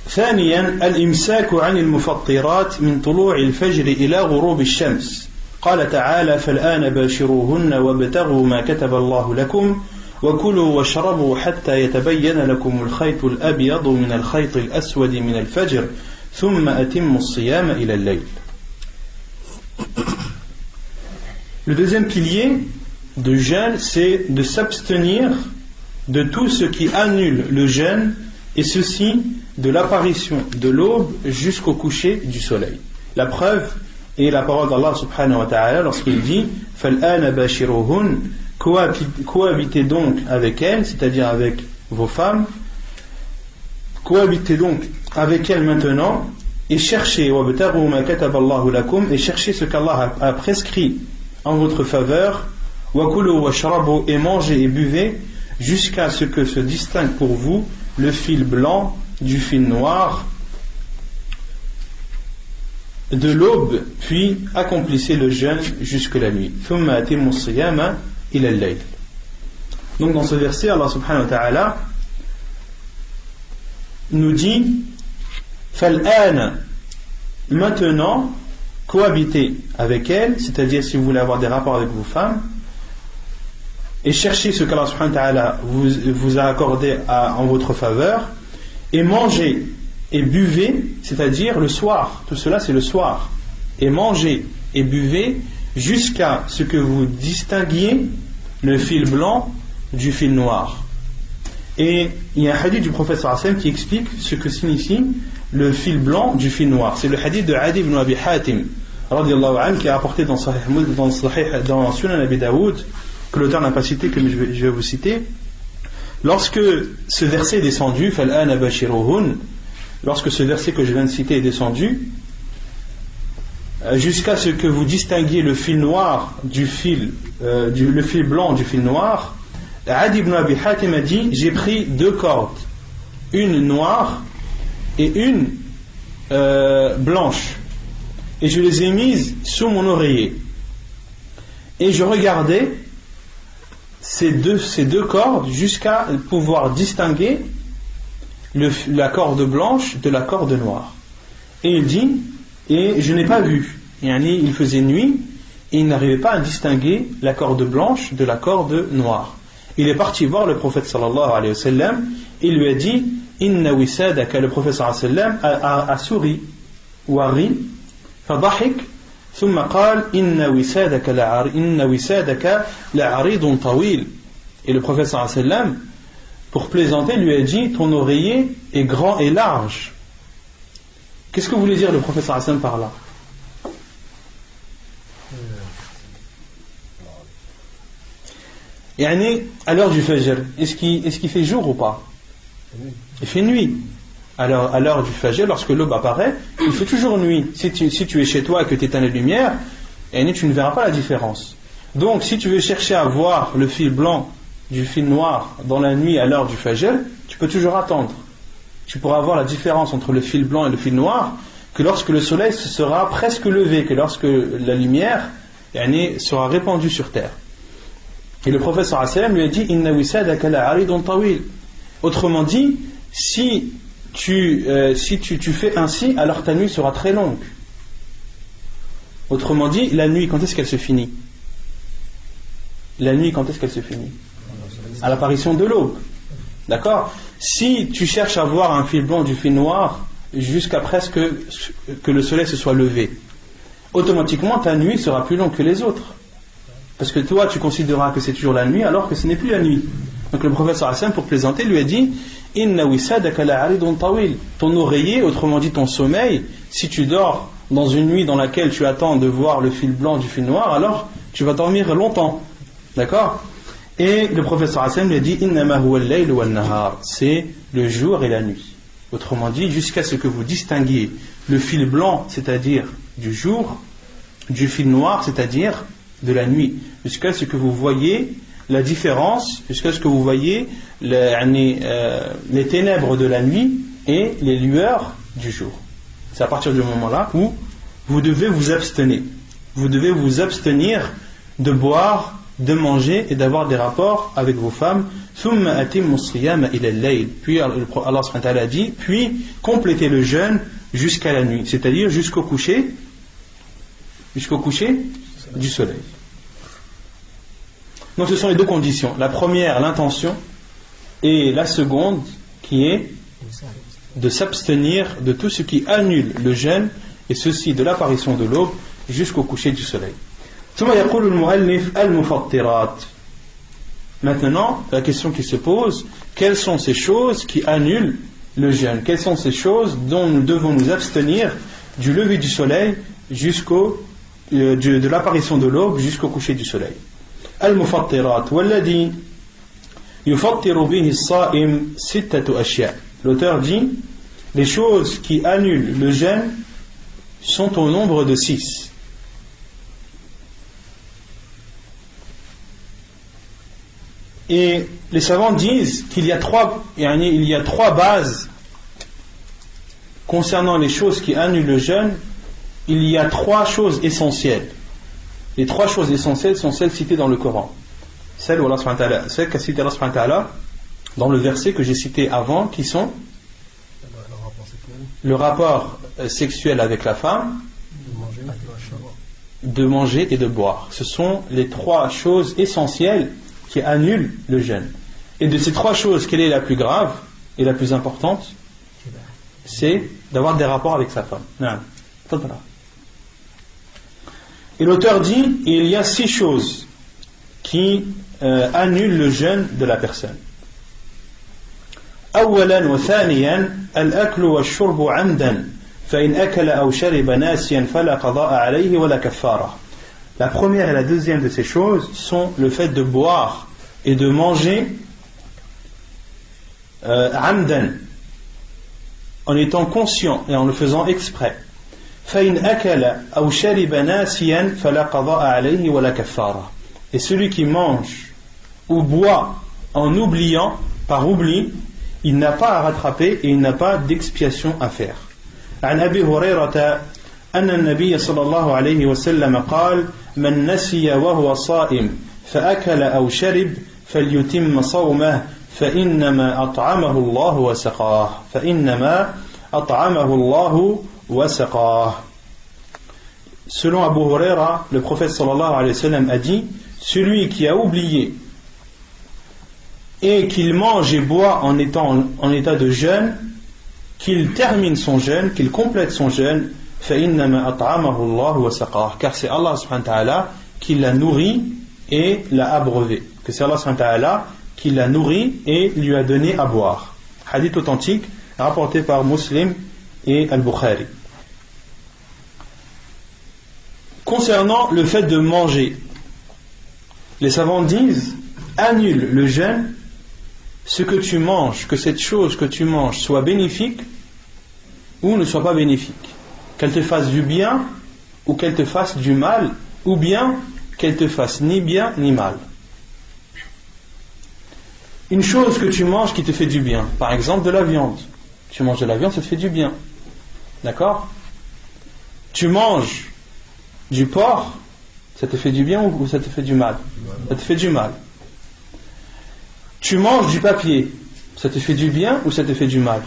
ثانيا الإمساك عن المفطرات من طلوع الفجر إلى غروب الشمس قال تعالى فالآن باشروهن وابتغوا ما كتب الله لكم وكلوا واشربوا حتى يتبين لكم الخيط الأبيض من الخيط الأسود من الفجر ثم أتموا الصيام إلى الليل. Le deuxième pilier de jeûne, c'est de s'abstenir de tout ce qui annule le jeûne, et ceci de l'apparition de l'aube jusqu'au coucher du soleil. La preuve est la parole d'Allah subhanahu wa ta'ala lorsqu'il dit فَالْآنَ بَاشِرُوهُنْ cohabitez donc avec elles, c'est-à-dire avec vos femmes, cohabitez donc avec elles maintenant et cherchez وَابْتَغُوا مَا كَتَبَ اللَّهُ لَكُمْ et cherchez ce qu'Allah a prescrit en votre faveur وَكُلُوا وَاشْرَبُوا et mangez et buvez jusqu'à ce que se distingue pour vous le fil blanc du fil noir de l'aube, puis accomplissez le jeûne jusque la nuit. ثُمَّ أَتِمُّوا الصِّيَامَ إِلَى اللَّيْلِ. Donc dans ce verset, Allah subhanahu wa ta'ala nous dit فَالْآنَ maintenant cohabitez avec elle, c'est-à-dire si vous voulez avoir des rapports avec vos femmes, et cherchez ce qu'Allah subhanahu wa ta'ala vous a accordé en votre faveur, et mangez et buvez, c'est-à-dire le soir, tout cela c'est le soir, et mangez et buvez jusqu'à ce que vous distinguiez le fil blanc du fil noir. Et il y a un hadith du prophète sallallahu alayhi wa sallam qui explique ce que signifie le fil blanc du fil noir. C'est le hadith de Adi ibn Abi Hatim radiyallahu anhu, qui est rapporté dans Sunan Abi Daoud, que l'auteur n'a pas cité, que je vais vous citer. Lorsque ce verset est descendu, فَالْآنَ بَاشِرُوهُنْ, lorsque ce verset que je viens de citer est descendu, jusqu'à ce que vous distinguiez le fil noir du fil, le fil blanc du fil noir, Adi ibn Abi Hatim a dit j'ai pris 2 cordes, une noire et une blanche, et je les ai mises sous mon oreiller, et je regardais ces deux cordes jusqu'à pouvoir distinguer la corde blanche de la corde noire. Et il dit et je n'ai pas vu, il faisait nuit et il n'arrivait pas à distinguer la corde blanche de la corde noire. Il est parti voir le prophète sallallahu alayhi wa sallam et il lui a dit inna wisadaka, le prophète sallallahu alayhi wa sallam a souri ou a ri, fadahik ثم قال إن وسادك لعريض طويل, et le prophète sallallahu alayhi wa sallam, pour plaisanter, lui a dit ton oreiller est grand et large. Qu'est-ce que voulait dire le prophète sallallahu alayhi wa sallam par là? À l'heure du Fajr, est-ce qu'il fait jour ou pas? Il fait nuit. À l'heure du Fajr, lorsque l'aube apparaît, il fait toujours nuit. Si tu es chez toi et que tu éteins les lumières, tu ne verras pas la différence. Donc si tu veux chercher à voir le fil blanc du fil noir dans la nuit à l'heure du Fajr, tu peux toujours attendre. Tu pourras voir la différence entre le fil blanc et le fil noir que lorsque le soleil sera presque levé, que lorsque la lumière sera répandue sur terre. Et le prophète sallallahu alayhi wa sallam lui a dit inna wisadaka la'aridun tawil. Autrement dit, si tu fais ainsi, alors ta nuit sera très longue. Autrement dit, la nuit, quand est-ce qu'elle se finit? La nuit, quand est-ce qu'elle se finit? À l'apparition de l'aube. D'accord? Si tu cherches à voir un fil blanc du fil noir jusqu'à presque que le soleil se soit levé, automatiquement ta nuit sera plus longue que les autres. Parce que toi, tu considéreras que c'est toujours la nuit alors que ce n'est plus la nuit. Donc le prophète sallallahu alayhi wa sallam, pour plaisanter, lui a dit inna wisadaka la'aridun tawil. Ton oreiller, autrement dit ton sommeil, si tu dors dans une nuit dans laquelle tu attends de voir le fil blanc du fil noir, alors tu vas dormir longtemps. D'accord? Et le prophète sallallahu alayhi wa sallam lui a dit innama huwa al-layl wal nahar, c'est le jour et la nuit. Autrement dit, jusqu'à ce que vous distinguiez le fil blanc, c'est-à-dire du jour, du fil noir, c'est-à-dire de la nuit, jusqu'à ce que vous voyez la différence, jusqu'à ce que vous voyez les ténèbres de la nuit et les lueurs du jour. C'est à partir du moment-là où vous devez vous abstenir. Vous devez vous abstenir de boire de manger et d'avoir des rapports avec vos femmes. ثم أتموا الصيام إلى الليل. Puis Allah subhanahu wa ta'ala dit, puis complétez le jeûne jusqu'à la nuit, c'est-à-dire jusqu'au coucher du soleil. Donc ce sont les deux conditions. La première, l'intention, et la seconde, qui est de s'abstenir de tout ce qui annule le jeûne, et ceci de l'apparition de l'aube jusqu'au coucher du soleil. Maintenant, la question qui se pose, quelles sont ces choses qui annulent le jeûne? Quelles sont ces choses dont nous devons nous abstenir du lever du soleil de l'apparition de l'aube jusqu'au coucher du soleil? Al-Mufattirat, walladhi yufattiru bihi as-sa'im sittatu ashya'. L'auteur dit, les choses qui annulent le jeûne sont au nombre de 6. Et les savants disent qu'il y a trois bases concernant les choses qui annulent le jeûne. Il y a 3 choses essentielles. Les 3 choses essentielles sont celles citées dans le Coran. Celles qu'a cité Allah subhanahu wa ta'ala dans le verset que j'ai cité avant, qui sont le rapport sexuel avec la femme, de manger et de boire. Ce sont les 3 choses essentielles qui annulent le jeûne. Et de ces 3 choses, quelle est la plus grave et la plus importante? C'est d'avoir des rapports avec sa femme. Et l'auteur dit, il y a 6 choses qui annulent le jeûne de la personne. أولا وثانيا الأكل والشرب عمدا فإن أكل أو شرب ناسيا فلا قضاء عليه ولا كفارة. La première et la deuxième de ces choses sont le fait de boire et de manger amdan, en étant conscient et en le faisant exprès. فإن أكل أو شرب ناسيا فلا قضاء عليه ولا كفارة. Et celui qui mange ou boit en oubliant, par oubli, il n'a pas à rattraper et il n'a pas d'expiation à faire. عن أبي هريرة أن النبي صلى الله عليه وسلم قال من نسي وهو صائم فأكل أو شرب فليتم صومه فإنما أطعمه الله وسقاه. Selon Abu Huraira, le prophète sallallahu alayhi wa sallam a dit, celui qui a oublié et qu'il mange et boit en état de jeûne, qu'il termine son jeûne, qu'il complète son jeûne, car c'est Allah subhanahu wa ta'ala qui l'a nourri et l'a abreuvé, que c'est Allah subhanahu wa ta'ala qui l'a nourri et lui a donné à boire. Hadith authentique rapporté par Muslim et Al-Bukhari. Concernant le fait de manger, les savants disent, annule le jeûne ce que tu manges, que cette chose que tu manges soit bénéfique ou ne soit pas bénéfique, qu'elle te fasse du bien ou qu'elle te fasse du mal, ou bien qu'elle te fasse ni bien ni mal. Une chose que tu manges qui te fait du bien, par exemple de la viande, tu manges de la viande, ça te fait du bien, d'accord? Tu manges du porc, ça te fait du bien ou ça te fait du mal? Ça te fait du mal. Tu manges du papier, ça te fait du bien ou ça te fait du mal?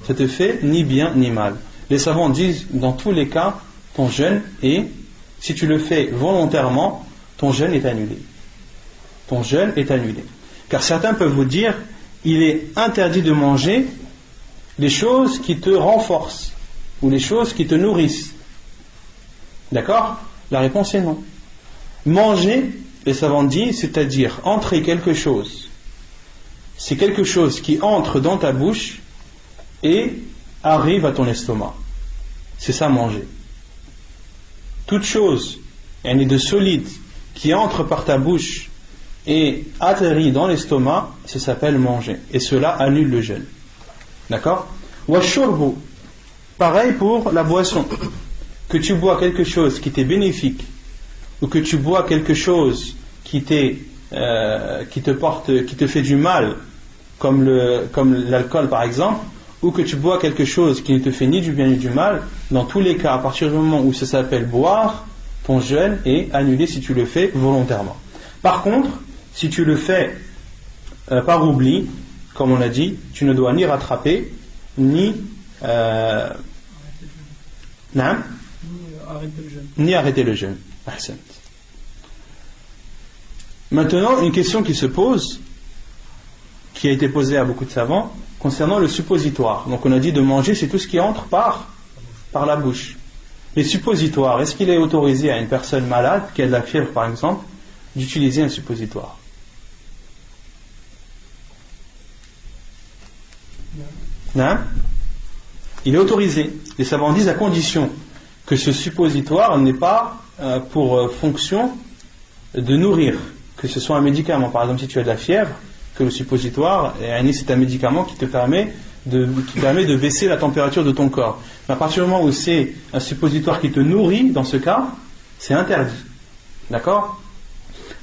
Ça te fait ni bien ni mal. Les savants disent, dans tous les cas, ton jeûne est, si tu le fais volontairement, ton jeûne est annulé. Ton jeûne est annulé. Car certains peuvent vous dire, il est interdit de manger les choses qui te renforcent ou les choses qui te nourrissent. D'accord? La réponse est non. Manger, les savants disent, c'est-à-dire entrer quelque chose. C'est quelque chose qui entre dans ta bouche et arrive à ton estomac. C'est ça, manger. Toute chose, elle est de solide, qui entre par ta bouche et atterrit dans l'estomac, ça s'appelle manger. Et cela annule le jeûne. D'accord? Washurbu, pareil pour la boisson. Que tu bois quelque chose qui t'est bénéfique, ou que tu bois quelque chose qui te fait du mal, comme l'alcool par exemple, ou que tu bois quelque chose qui ne te fait ni du bien ni du mal, dans tous les cas, à partir du moment où ça s'appelle boire, ton jeûne est annulé si tu le fais volontairement. Par contre, si tu le fais par oubli, comme on l'a dit, tu ne dois ni rattraper, ni arrêter le jeûne. Ahsan. Maintenant, une question qui se pose, qui a été posée à beaucoup de savants, concernant le suppositoire. Donc on a dit de manger, c'est tout ce qui entre par la bouche. Les suppositoires, est-ce qu'il est autorisé à une personne malade, qui a de la fièvre par exemple, d'utiliser un suppositoire? Non. Il est autorisé. Les savants disent à condition que ce suppositoire n'ait pas pour fonction de nourrir, que ce soit un médicament. Par exemple, si tu as de la fièvre, que le suppositoire, c'est un médicament qui permet de baisser la température de ton corps. Mais à partir du moment où c'est un suppositoire qui te nourrit, dans ce cas, c'est interdit. D'accord?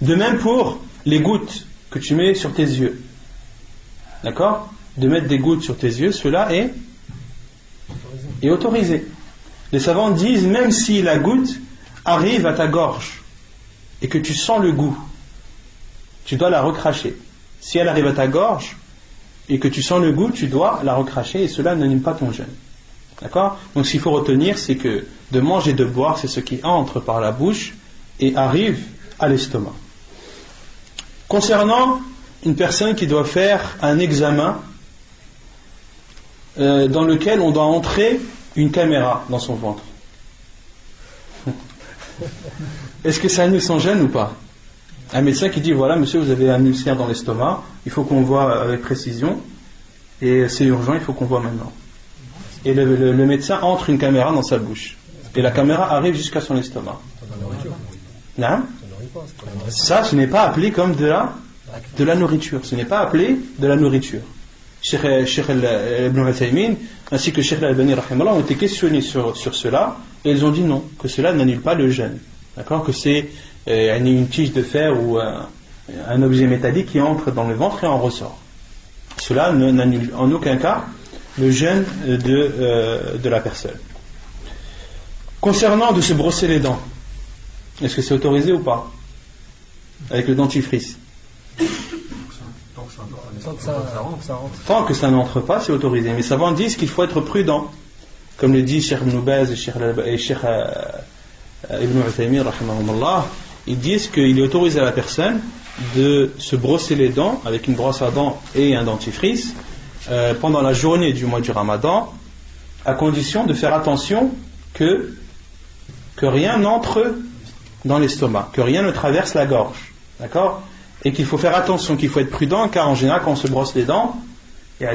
De même pour les gouttes que tu mets sur tes yeux. D'accord? De mettre des gouttes sur tes yeux, cela est autorisé. Les savants disent, même si la goutte arrive à ta gorge et que tu sens le goût, tu dois la recracher. Si elle arrive à ta gorge et que tu sens le goût, tu dois la recracher et cela n'annule pas ton jeûne. D'accord? Donc ce qu'il faut retenir, c'est que de manger et de boire, c'est ce qui entre par la bouche et arrive à l'estomac. Concernant une personne qui doit faire un examen dans lequel on doit entrer une caméra dans son ventre, est-ce que ça annule son jeûne ou pas? Un médecin qui dit, voilà monsieur, vous avez un ulcère dans l'estomac, il faut qu'on voit avec précision et c'est urgent, il faut qu'on voit maintenant. Et le médecin entre une caméra dans sa bouche et la caméra arrive jusqu'à son estomac. Non? Ça, ce n'est pas appelé comme de la nourriture. Ce n'est pas appelé de la nourriture. Cheikh Ibn Uthaymin ainsi que Cheikh Al-Albani ont été questionnés sur cela et ils ont dit non, que cela n'annule pas le jeûne. D'accord? Que c'est une tige de fer ou un objet métallique qui entre dans le ventre et en ressort. Cela n'annule en aucun cas le jeûne de la personne. Concernant de se brosser les dents, est-ce que c'est autorisé ou pas? Avec le dentifrice. Tant que ça n'entre pas, c'est autorisé. Mais les savants disent qu'il faut être prudent. Comme le dit Cheikh Ibn Baz et Cheikh Ibn Uthaymin, ils disent qu'il est autorisé à la personne de se brosser les dents avec une brosse à dents et un dentifrice pendant la journée du mois du Ramadan, à condition de faire attention que rien n'entre dans l'estomac, que rien ne traverse la gorge. D'accord? Et qu'il faut faire attention, qu'il faut être prudent, car en général, quand on se brosse les dents, ce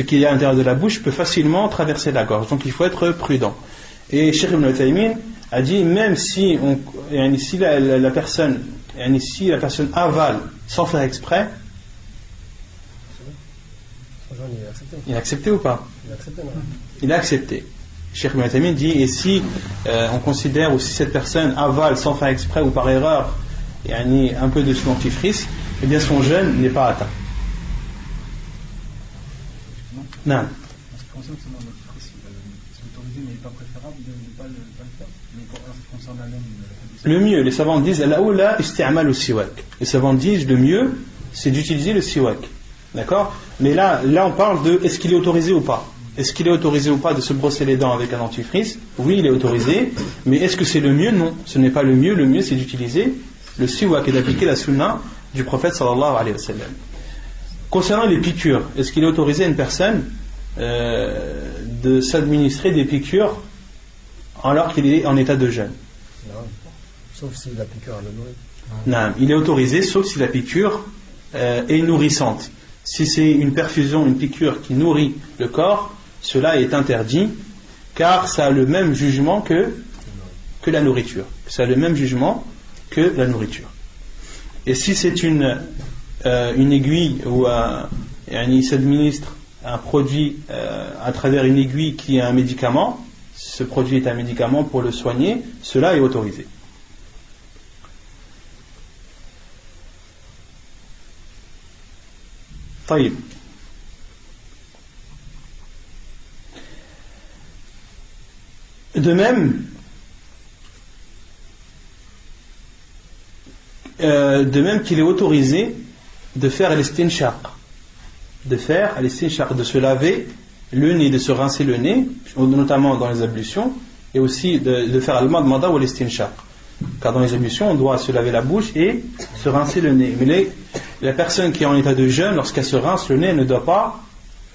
qu'il y a à l'intérieur de la bouche peut facilement traverser la gorge. Donc il faut être prudent. Et Cheikh Ibn Uthaymin a dit, même si la personne avale sans faire exprès, il a accepté ou pas? Il a accepté. Cheikh Ibn Uthaymin dit, et si on considère, ou si cette personne avale sans faire exprès ou par erreur un peu de son dentifrice, eh bien son jeûne n'est pas atteint. Non. En ce qui concerne son dentifrice, c'est autorisé mais il n'est pas préférable de ne pas le faire. Mais en ce qui concerne la laine, le mieux, les savants disent, les savants disent, le mieux c'est d'utiliser le siwak. D'accord? Mais là on parle de est-ce qu'il est autorisé ou pas? Est-ce qu'il est autorisé ou pas de se brosser les dents avec un dentifrice? Oui, il est autorisé, mais est-ce que c'est le mieux? Non, ce n'est pas le mieux. Le mieux, c'est d'utiliser le siwak et d'appliquer la sunna du prophète sallallahu alayhi wa sallam. Concernant les piqûres, est-ce qu'il est autorisé à une personne de s'administrer des piqûres alors qu'il est en état de jeûne? Non, sauf si la piqûre le nourrit. Non, il est autorisé sauf si la piqûre est nourrissante. Si c'est une perfusion, une piqûre qui nourrit le corps, cela est interdit, car ça a le même jugement que la nourriture. Ça a le même jugement que la nourriture. Et si c'est une aiguille où il s'administre un produit à travers une aiguille qui est un médicament, ce produit est un médicament pour le soigner, cela est autorisé. طيب. De même, de même qu'il est autorisé de faire l'istinshaq, de se laver le nez, de se rincer le nez, notamment dans les ablutions, et aussi de faire al-madmada ou l'istinshaq. Car dans les ablutions, on doit se laver la bouche et se rincer le nez. Mais la personne qui est en état de jeûne, lorsqu'elle se rince le nez, elle ne doit pas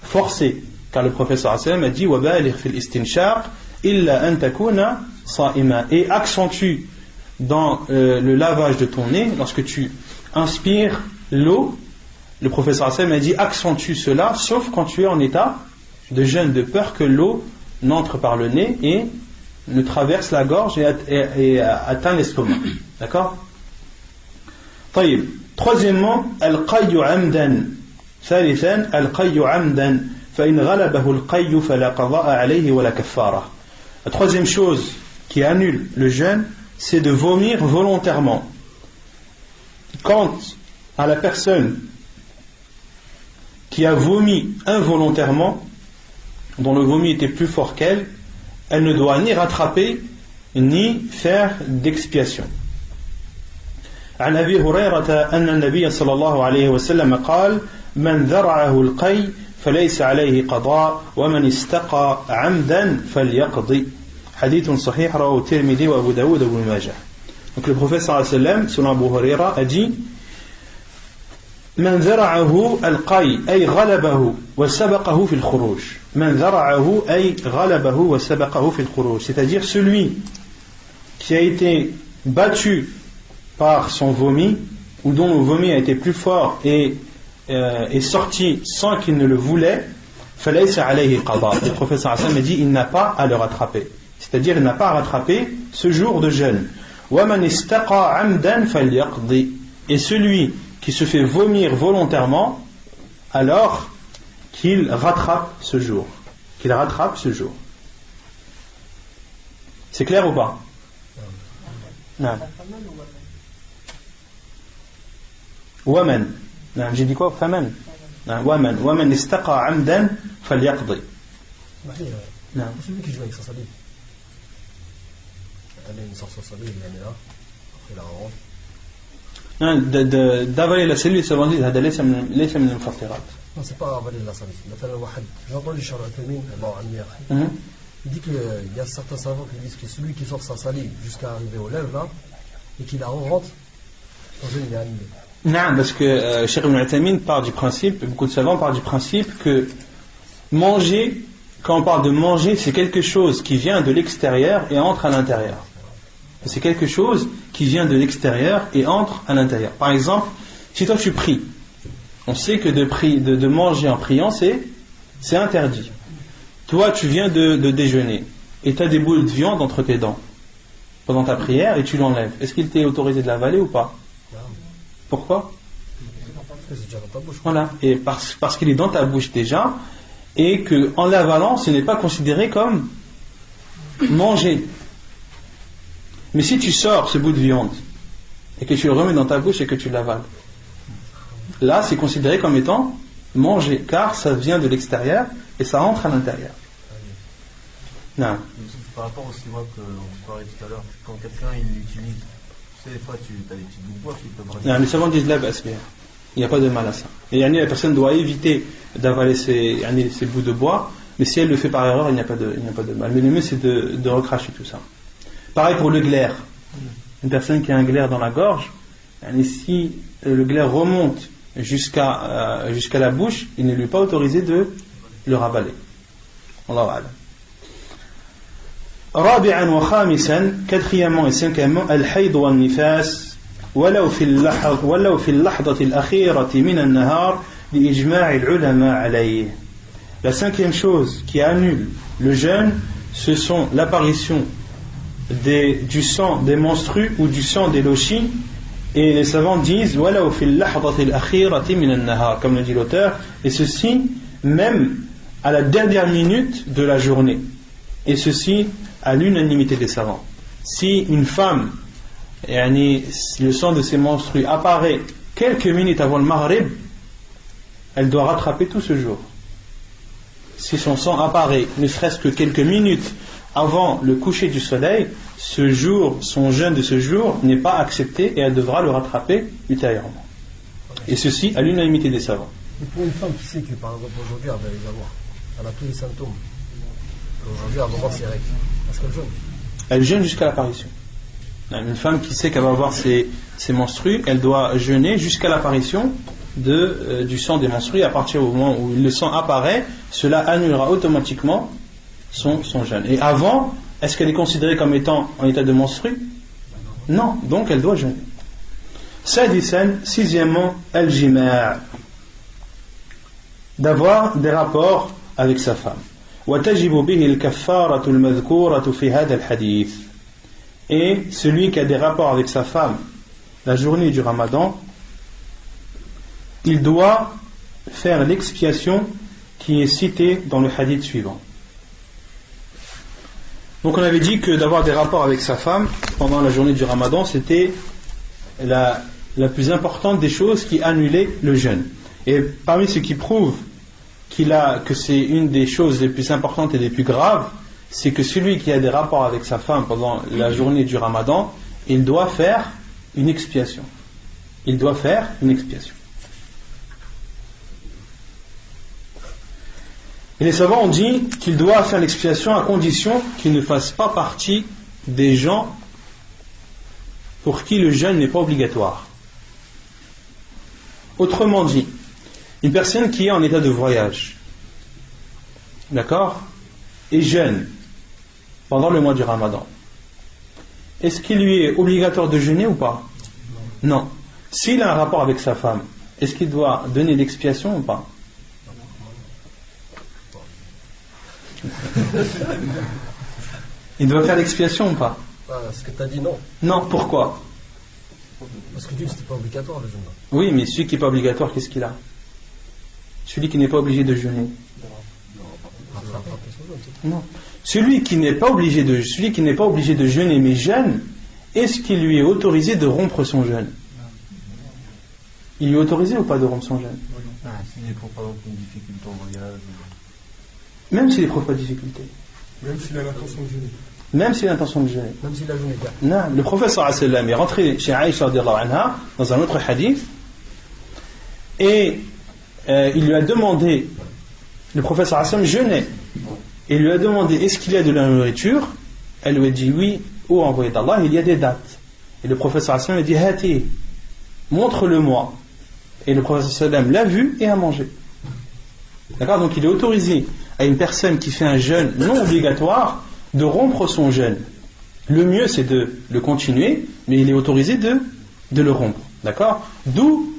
forcer. Car le prophète sallallahu alayhi wa sallam a dit وَبَالِغْ فِي الْإِسْتِنْشَاقِ إِلَّا أَن تَكُونَ صَائِمًا. Et accentue dans le lavage de ton nez, lorsque tu inspires l'eau, le prophète sallallahu alayhi wa sallam a dit accentue cela, sauf quand tu es en état de jeûne, de peur que l'eau n'entre par le nez et ne traverse la gorge et atteint l'estomac. D'accord? طيب. Troisièmement, القي عمدا. ثالثا القي عمدا فإن غلبه القي فلا قضاء عليه ولا كفارة. La troisième chose qui annule le jeûne, c'est de vomir volontairement. Quant à la personne qui a vomi involontairement, dont le vomi était plus fort qu'elle, elle ne doit ni rattraper ni faire d'expiation. عن أبي هريرة أن النبي صلى الله عليه وسلم قال من ذرعه القي فليس عليه قضاء ومن استقى عمدا فليقضي. حديث صحيح رواه الترمذي وأبو داود وابن ماجه. Donc le prophète صلى الله عليه وسلم, selon Abu Huraira, a dit من ذرعه القي أي غلبه وسبقه في الخروج. من ذرعه أي غلبه وسبقه في الخروج. C'est-à-dire celui qui a été battu par son vomi, ou dont le vomi a été plus fort et est sorti sans qu'il ne le voulait, فَلَيْسَ عَلَيْهِ قَضَاء. Le prophète sallallahu alayhi wa sallam a dit il n'a pas à le rattraper, c'est-à-dire il n'a pas à rattraper ce jour de jeûne. وَمَنِ اسْتَقَى عَمْدًا فَلْيَقْضِ. Et celui qui se fait vomir volontairement, alors qu'il rattrape ce jour. C'est clair ou pas? Non. ومن. نعم, j'ai dit quoi? فمن. ومن استقى عمدا فليقضي. نعم. Celui qui joue avec sa salive. Il sort sa salive, il est là. Après il la rentre. d'avaler la salive, ça veut dire هذا ليس من المفطرات. Non, c'est pas avaler la salive. مثلا واحد, j'ai entendu Charles Al-Thamin, il dit qu'il y a certains savants qui disent que celui qui sort sa salive jusqu'à arriver aux lèvres là, et qu'il la rentre, son jeûne il est annulé. Non, parce que Cheikh Ibn Uthaymin part du principe, beaucoup de savants partent du principe que manger, quand on parle de manger, c'est quelque chose qui vient de l'extérieur et entre à l'intérieur. C'est quelque chose qui vient de l'extérieur et entre à l'intérieur. Par exemple, si toi tu pries, on sait que de manger en priant, c'est interdit. Toi, tu viens de déjeuner et tu as des boules de viande entre tes dents pendant ta prière et tu l'enlèves. Est-ce qu'il t'est autorisé de l'avaler ou pas? Pourquoi? Voilà. Et parce qu'il est dans ta bouche déjà, et qu'en l'avalant, ce n'est pas considéré comme manger. Mais si tu sors ce bout de viande et que tu le remets dans ta bouche et que tu l'avales, là c'est considéré comme étant manger, car ça vient de l'extérieur et ça entre à l'intérieur. Non. Par rapport au siwak qu'on parlait tout à l'heure, quand quelqu'un il l'utilise, tu sais, des fois tu as des petits bouts de bois qui peuvent rester. Les savants disent là, il n'y a pas de mal à ça. Et la personne doit éviter d'avaler ces bouts de bois, mais si elle le fait par erreur, il n'y a pas de mal. Mais le mieux c'est de recracher tout ça. Pareil pour le glaire. Une personne qui a un glaire dans la gorge, si le glaire remonte jusqu'à la bouche, il ne lui est pas autorisé de le ravaler. Allahu a'lam. رابعا وخامسا, quatrièmement et cinquièmement, الحيض والنفاس ولو في اللحظة الأخيرة من النهار لإجماع العلماء عليه. La cinquième chose qui annule le jeûne, ce sont l'apparition du sang des menstrues ou du sang des lochis, et les savants disent ولو في اللحظة الأخيرة من النهار, comme le dit l'auteur, et ceci même à la dernière minute de la journée, et ceci à l'unanimité des savants. Si une femme, le sang de ses menstrues apparaît quelques minutes avant le maghrib, elle doit rattraper tout ce jour. Si son sang apparaît ne serait-ce que quelques minutes avant le coucher du soleil, son jeûne de ce jour n'est pas accepté et elle devra le rattraper ultérieurement. Et ceci à l'unanimité des savants. Et pour une femme qui sait que par exemple aujourd'hui elle va les avoir, elle a tous les symptômes, aujourd'hui elle va avoir ses règles, est-ce qu'elle jeûne? Elle jeûne jusqu'à l'apparition. Une femme qui sait qu'elle va avoir ses menstrues, elle doit jeûner jusqu'à l'apparition du sang des menstrues. À partir du moment où le sang apparaît, cela annulera automatiquement son jeûne. Et avant, est-ce qu'elle est considérée comme étant en état de menstrue? Non, donc elle doit jeûner. Sixièmement, al-jima', d'avoir des rapports avec sa femme. وتجب به الكفارة المذكورة في هذا الحديث. Et celui qui a des rapports avec sa femme la journée du Ramadan, il doit faire l'expiation qui est citée dans le hadith suivant. Donc on avait dit que d'avoir des rapports avec sa femme pendant la journée du Ramadan, c'était la plus importante des choses qui annulait le jeûne. Et parmi ce qui prouve que c'est une des choses les plus importantes et les plus graves, c'est que celui qui a des rapports avec sa femme pendant la journée du Ramadan, il doit faire une expiation. Il doit faire une expiation. Et les savants ont dit qu'il doit faire l'expiation à condition qu'il ne fasse pas partie des gens pour qui le jeûne n'est pas obligatoire. Autrement dit, une personne qui est en état de voyage, d'accord, et jeûne pendant le mois du Ramadan, est-ce qu'il lui est obligatoire de jeûner ou pas? Non. S'il a un rapport avec sa femme, est-ce qu'il doit donner l'expiation ou pas? Il doit faire l'expiation ou pas? Ce que tu as dit, non. Non, pourquoi? Parce que tu dis que c'était pas obligatoire le jeûne. Oui, mais celui qui n'est pas obligatoire, qu'est-ce qu'il a? Celui qui n'est pas obligé de jeûner. Non. Celui qui n'est pas obligé de jeûner mais jeûne, est-ce qu'il lui est autorisé de rompre son jeûne? Il lui est autorisé ou pas de rompre son jeûne? S'il éprouve par exemple une difficulté en voyage. Même s'il n'éprouve pas de difficulté. Même s'il a l'intention de jeûner. Même s'il a l'intention de jeûner. Même s'il a jeûné. Non, le prophète sallallahu alayhi wa sallam est rentré chez Aïcha radhiyallahu anha dans un autre hadith et il lui a demandé, le prophète sallallahu alayhi wa sallam jeûnait et il lui a demandé est-ce qu'il y a de la nourriture? Elle lui a dit oui, ô envoyé d'Allah, il y a des dattes. Et le prophète sallallahu alayhi wa sallam a dit hati, montre-le-moi. Et le prophète sallallahu alayhi wa sallam l'a vu et a mangé. D'accord? Donc il est autorisé à une personne qui fait un jeûne non obligatoire de rompre son jeûne. Le mieux c'est de le continuer, mais il est autorisé de le rompre. D'accord? D'où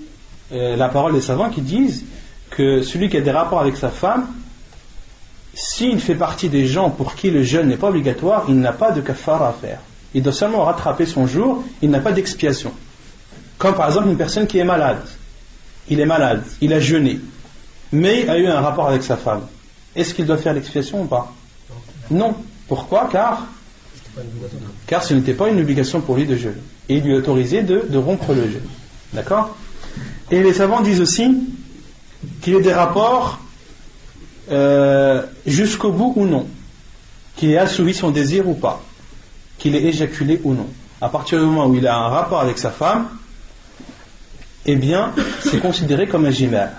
la parole des savants qui disent que celui qui a des rapports avec sa femme, s'il fait partie des gens pour qui le jeûne n'est pas obligatoire, il n'a pas de kafara à faire. Il doit seulement rattraper son jour, il n'a pas d'expiation. Comme par exemple une personne qui est malade. Il est malade, il a jeûné, mais a eu un rapport avec sa femme. Est-ce qu'il doit faire l'expiation ou pas? Non. Pourquoi? Car ce n'était pas une obligation pour lui de jeûner. Et il lui est autorisé de rompre le jeûne. D'accord? Et les savants disent aussi qu'il y a des rapports jusqu'au bout ou non. Qu'il ait assouvi son désir ou pas. Qu'il ait éjaculé ou non. À partir du moment où il a un rapport avec sa femme, eh bien, c'est considéré comme un jima'.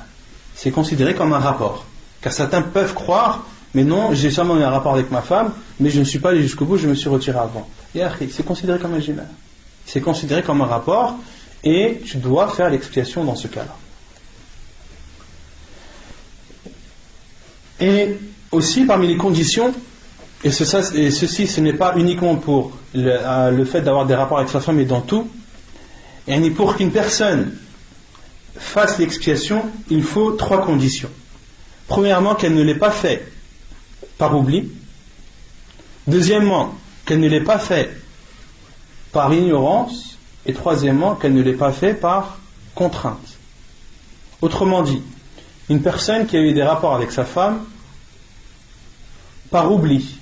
C'est considéré comme un rapport. Car certains peuvent croire, mais non, j'ai seulement eu un rapport avec ma femme, mais je ne suis pas allé jusqu'au bout, je me suis retiré avant. Et c'est considéré comme un jima'. C'est considéré comme un rapport, et tu dois faire l'expiation dans ce cas-là. Et aussi, parmi les conditions, et ceci, ce n'est pas uniquement pour le fait d'avoir des rapports avec sa femme, mais dans tout, et pour qu'une personne fasse l'expiation, il faut 3 conditions. Premièrement, qu'elle ne l'ait pas fait par oubli. Deuxièmement, qu'elle ne l'ait pas fait par ignorance. Et troisièmement, qu'elle ne l'ait pas fait par contrainte. Autrement dit, une personne qui a eu des rapports avec sa femme par oubli.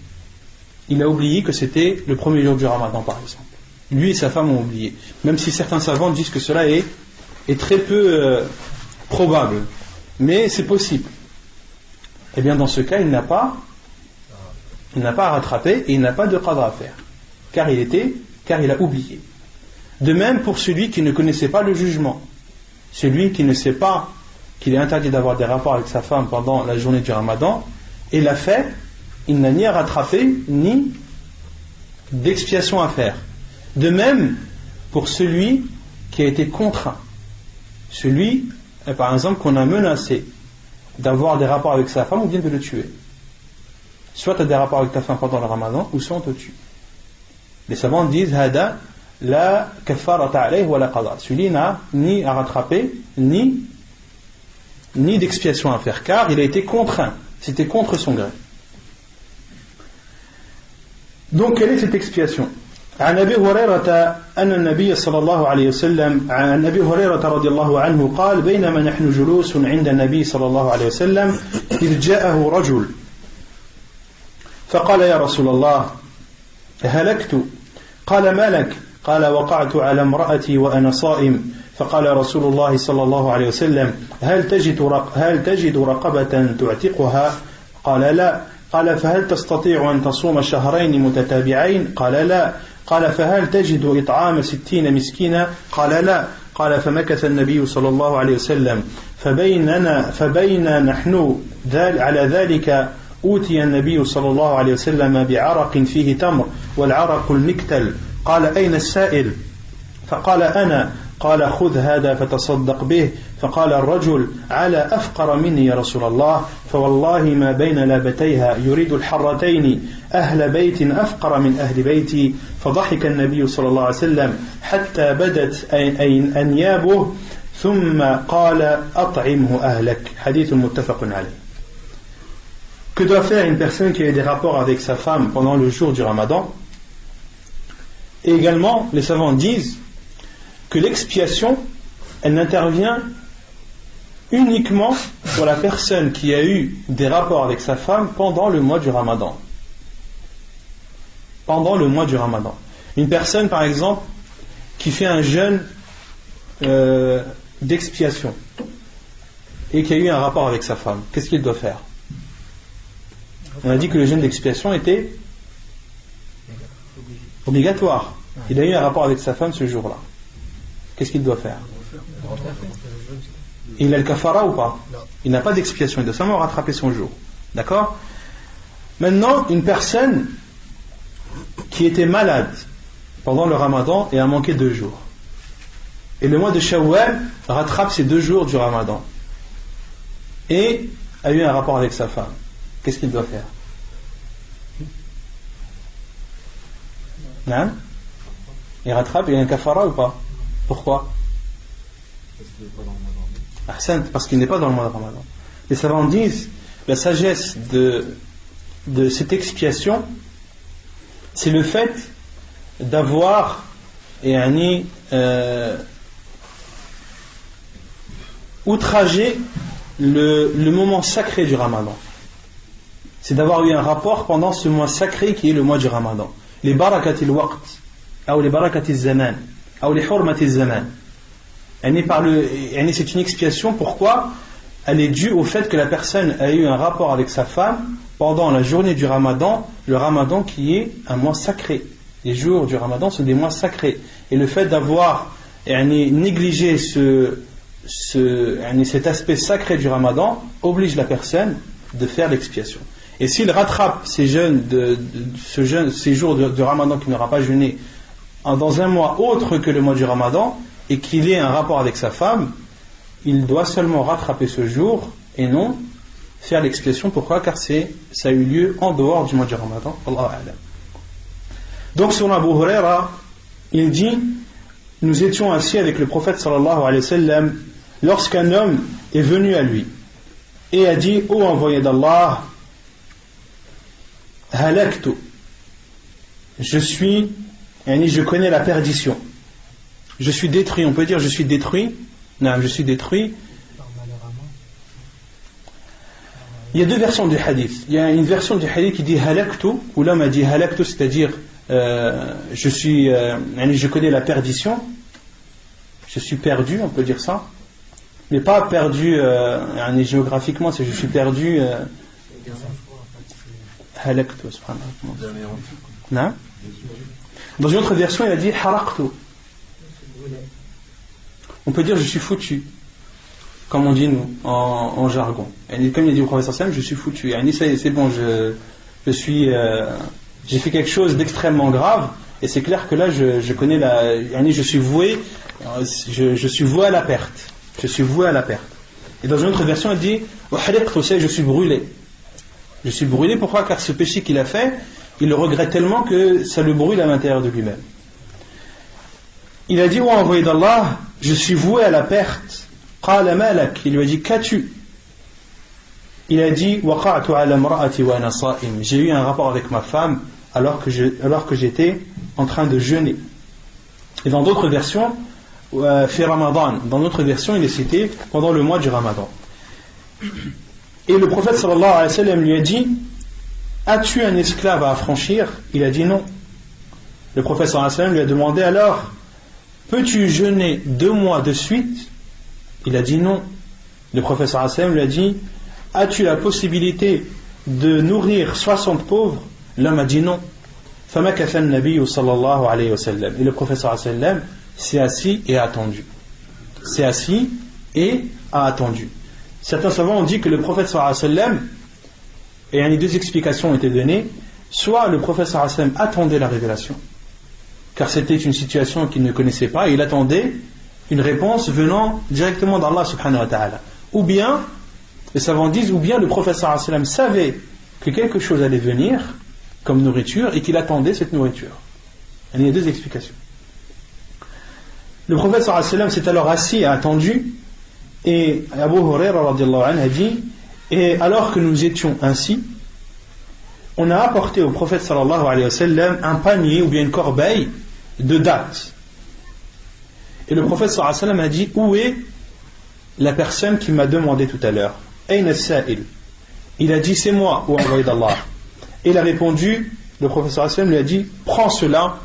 Il a oublié que c'était le premier jour du Ramadan, par exemple. Lui et sa femme ont oublié. Même si certains savants disent que cela est très peu probable. Mais c'est possible. Eh bien, dans ce cas, il n'a pas Il n'a pas à rattraper et il n'a pas de qada à faire. Car il a oublié. De même pour celui qui ne connaissait pas le jugement. Celui qui ne sait pas qu'il est interdit d'avoir des rapports avec sa femme pendant la journée du Ramadan, et l'a fait, il n'a ni à rattraper, ni d'expiation à faire. De même pour celui qui a été contraint. Celui, par exemple, qu'on a menacé d'avoir des rapports avec sa femme ou bien de le tuer. Soit tu as des rapports avec ta femme pendant le Ramadan, ou soit on te tue. Les savants disent Hada la kafarata alayhi wa la qada. Celui n'a ni à rattraper, ni d'expiation à faire, car il a été contraint. C'était contre son gré. Donc, quelle est cette expiation? عن أبي هريرة أن النبي صلى الله عليه وسلم عن أبي هريرة رضي الله عنه قال بينما نحن جلوس عند النبي صلى الله عليه وسلم إذ جاءه رجل فقال يا رسول الله هلكت قال ما لك قال وقعت على امرأتي وأنا صائم فقال رسول الله صلى الله عليه وسلم هل تجد رقبة تعتقها قال لا قال فهل تستطيع أن تصوم شهرين متتابعين قال لا قال فهل تجد إطعام 60 مسكينا قال لا قال فمكث النبي صلى الله عليه وسلم فبين نحن على ذلك أوتي النبي صلى الله عليه وسلم بعرق فيه تمر والعرق المكتل قال أين السائل فقال أنا قال خذ هذا فتصدق به فقال الرجل على أفقر مني يا رسول الله فوالله ما بين لابتيها يريد الحرتين أهل بيت أفقر من أهل بيتي فضحك النبي صلى الله عليه وسلم حتى بدت أنيابه ثم قال أطعمه أهلك حديث متفق عليه. Que doit faire une personne qui a eu des rapports avec sa femme pendant le jour du Ramadan? Et également, les savants disent que l'expiation, elle n'intervient uniquement pour la personne qui a eu des rapports avec sa femme pendant le mois du Ramadan. Pendant le mois du Ramadan. Une personne, par exemple, qui fait un jeûne d'expiation et qui a eu un rapport avec sa femme, qu'est-ce qu'il doit faire? On a dit que le jeûne d'expiation était obligatoire. Il a eu un rapport avec sa femme ce jour-là. Qu'est-ce qu'il doit faire? Il a le kafara ou pas? Il n'a pas d'expiation, il doit seulement rattraper son jour. D'accord? Maintenant, une personne qui était malade pendant le Ramadan et a manqué 2 jours. Et le mois de Shawwal rattrape ces 2 jours du Ramadan. Et a eu un rapport avec sa femme. Qu'est-ce qu'il doit faire? Non? Il rattrape, il y a un kafara ou pas? Pourquoi? Parce qu'il n'est pas dans le mois de Ramadan. Les savants disent la sagesse de cette expiation, c'est le fait d'avoir outragé le moment sacré du Ramadan. C'est d'avoir eu un rapport pendant ce mois sacré qui est le mois du Ramadan. Les barakatil waqt, ou les barakatil zaman, ou les hurmatil zaman. C'est une expiation. Pourquoi? Elle est due au fait que la personne a eu un rapport avec sa femme pendant la journée du Ramadan, le Ramadan qui est un mois sacré. Les jours du Ramadan sont des mois sacrés. Et le fait d'avoir négligé cet aspect sacré du Ramadan oblige la personne de faire l'expiation. Et s'il rattrape ces jours de Ramadan qu'il n'aura pas jeûné dans un mois autre que le mois du Ramadan, et qu'il ait un rapport avec sa femme, il doit seulement rattraper ce jour et non faire l'expiation. Pourquoi? Car ça a eu lieu en dehors du mois du Ramadan. Allahu a'lam. Donc sur Abu Huraira, il dit: nous étions assis avec le prophète sallallahu alayhi wa sallam lorsqu'un homme est venu à lui et a dit: ô envoyé d'Allah, halaktu, je connais la perdition. Je suis détruit. On peut dire je suis détruit. Non, je suis détruit. Il y a 2 versions du hadith. Il y a une version du hadith qui dit halaktu, où l'homme a dit halaktu, c'est-à-dire je connais la perdition. Je suis perdu, on peut dire ça. Mais pas perdu géographiquement, c'est je suis perdu. halaktu, subhanallah. Vous avez honte. Non. Dans une autre version, il a dit haraqtu. On peut dire je suis foutu, comme on dit nous en jargon. Et comme il a dit au prophète sallam, je suis foutu. Et c'est bon, j'ai fait quelque chose d'extrêmement grave, et c'est clair que là je connais je suis voué, je suis voué à la perte. Je suis voué à la perte. Et dans une autre version, il dit je suis brûlé. Je suis brûlé, pourquoi? Car ce péché qu'il a fait, il le regrette tellement que ça le brûle à l'intérieur de lui-même. Il a dit, ô envoyé d'Allah, je suis voué à la perte. Qala malak, il lui a dit, qu'as-tu? Il a dit, waqa'tu ala imra'ati wa ana sa'im. J'ai eu un rapport avec ma femme alors que j'étais en train de jeûner. Et dans d'autres versions, fi Ramadan, dans notre version, il est cité pendant le mois du Ramadan. Et le prophète sallallahu alayhi wa sallam lui a dit, as-tu un esclave à affranchir? Il a dit non. Le prophète sallallahu alayhi wa sallam lui a demandé, alors, peux-tu jeûner 2 mois de suite? Il a dit non. Le prophète sallallahu alayhi wa sallam lui a dit, as-tu la possibilité de nourrir 60 pauvres? L'homme a dit non. فَمَكَثَ النَّبِيُّ صلى الله عليه وسلم. Et le prophète sallallahu alayhi wa sallam s'est assis et a attendu. S'est assis et a attendu. Certains savants ont dit que le prophète sallallahu alayhi wa sallam, et les 2 explications ont été données, soit le prophète sallallahu alayhi wa sallam attendait la révélation, car c'était une situation qu'il ne connaissait pas, et il attendait une réponse venant directement d'Allah subhanahu wa ta'ala. Ou bien, les savants disent, ou bien le prophète sallallahu alayhi wa sallam savait que quelque chose allait venir comme nourriture et qu'il attendait cette nourriture. Il y a 2 explications. Le prophète sallallahu alayhi wa sallam s'est alors assis et attendu, et Abu Huraira radiyallahu anhu a dit, et alors que nous étions ainsi, on a apporté au prophète sallallahu alayhi wa sallam un panier ou bien une corbeille de dattes. Et le prophète sallallahu alayhi wa sallam a dit, où est la personne qui m'a demandé tout à l'heure? Ayn as-sa'il? Il a dit, c'est moi, ô envoyé d'Allah. Et il a répondu, le prophète sallallahu alayhi wa sallam lui a dit, prends cela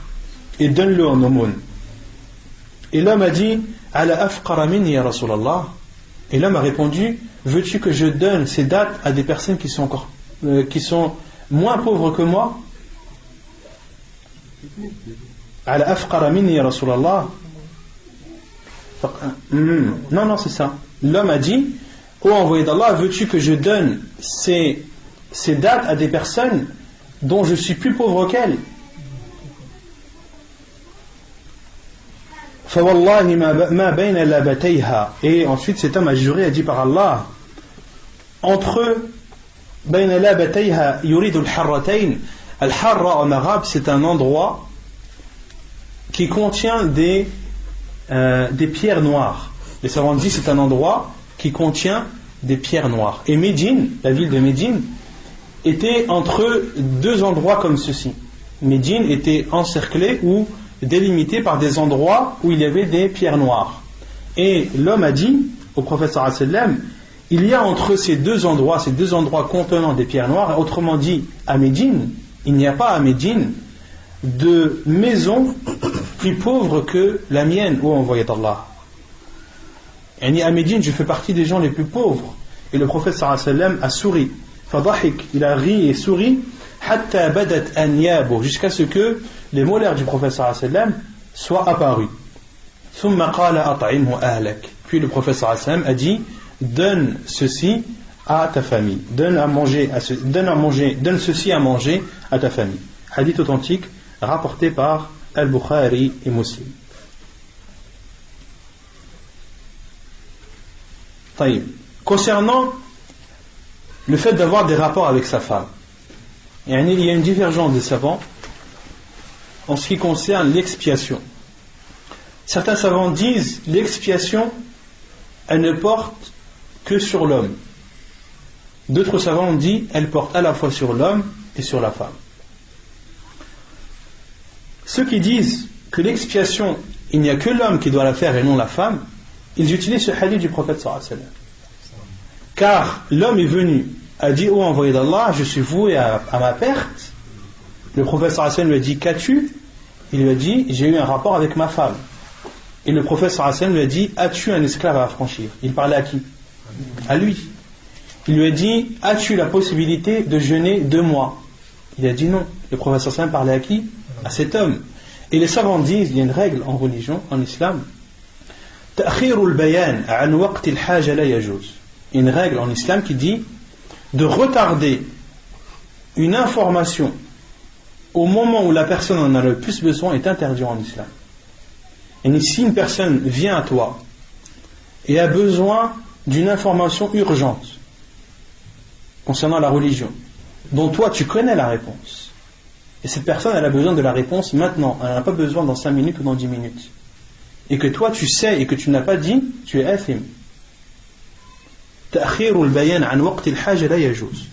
et donne-le en aumône. Et l'homme a dit, ala afqara minni ya Rasulallah. Et l'homme a répondu, veux-tu que je donne ces dattes à des personnes qui sont moins pauvres que moi? Ala afqara minni ya Rasulallah. Non, c'est ça. L'homme a dit, ô envoyé d'Allah, veux-tu que je donne ces dattes à des personnes dont je suis plus pauvre qu'elles? Et ensuite cet homme a juré, a dit par Allah, entre al-harra en arabe, c'est un endroit qui contient des pierres noires. Les savants disent c'est un endroit qui contient des pierres noires. Et Médine, la ville de Médine, était entre 2 endroits comme ceci. Médine était encerclée ou délimité par des endroits où il y avait des pierres noires. Et l'homme a dit au prophète sallallahu alayhi wa sallam, il y a entre ces deux endroits contenant des pierres noires, autrement dit à Médine, il n'y a pas à Médine de maison plus pauvre que la mienne, ô envoyé d'Allah. Et à Médine, je fais partie des gens les plus pauvres. Et le prophète sallallahu alayhi wa sallam a souri. Fadahik, il a ri et souri, hatta badat anyabu, jusqu'à ce que les molaires du prophète sallallahu alayhi wa sallam soient apparus. Thumma qala at'imhu ahlak. Puis le prophète sallallahu alayhi wa sallam a dit, donne ceci à ta famille, donne ceci à manger à ta famille. Hadith authentique rapporté par Al-Bukhari et Muslim. Taïb. Concernant le fait d'avoir des rapports avec sa femme, il y a une divergence des savants en ce qui concerne l'expiation. Certains savants disent l'expiation, elle ne porte que sur l'homme. D'autres savants ont dit elle porte à la fois sur l'homme et sur la femme. Ceux qui disent que l'expiation, il n'y a que l'homme qui doit la faire et non la femme, ils utilisent ce hadith du prophète sallallahu alayhi wa sallam. Car l'homme est venu, a dit, ô envoyé d'Allah, je suis voué à ma perte. Le prophète sallallahu alayhi wa sallam lui a dit, qu'as-tu? Il lui a dit, j'ai eu un rapport avec ma femme. Et le prophète sallallahu alayhi wa sallam lui a dit, as-tu un esclave à affranchir? Il parlait à qui? À lui. Il lui a dit, as-tu la possibilité de jeûner 2 mois? Il a dit non. Le prophète sallallahu alayhi wa sallam parlait à qui? À cet homme. Et les savants disent, il y a une règle en religion, en islam, ta'khirul bayan an waqt al-haja la yajuz. Une règle en islam qui dit de retarder une information au moment où la personne en a le plus besoin est interdit en islam. Et si une personne vient à toi et a besoin d'une information urgente concernant la religion, dont toi tu connais la réponse, et cette personne elle a besoin de la réponse maintenant, elle n'a pas besoin dans 5 minutes ou dans 10 minutes, et que toi tu sais et que tu n'as pas dit, tu es athim. Ta'khirul bayan an waqt al-haja la yajuz.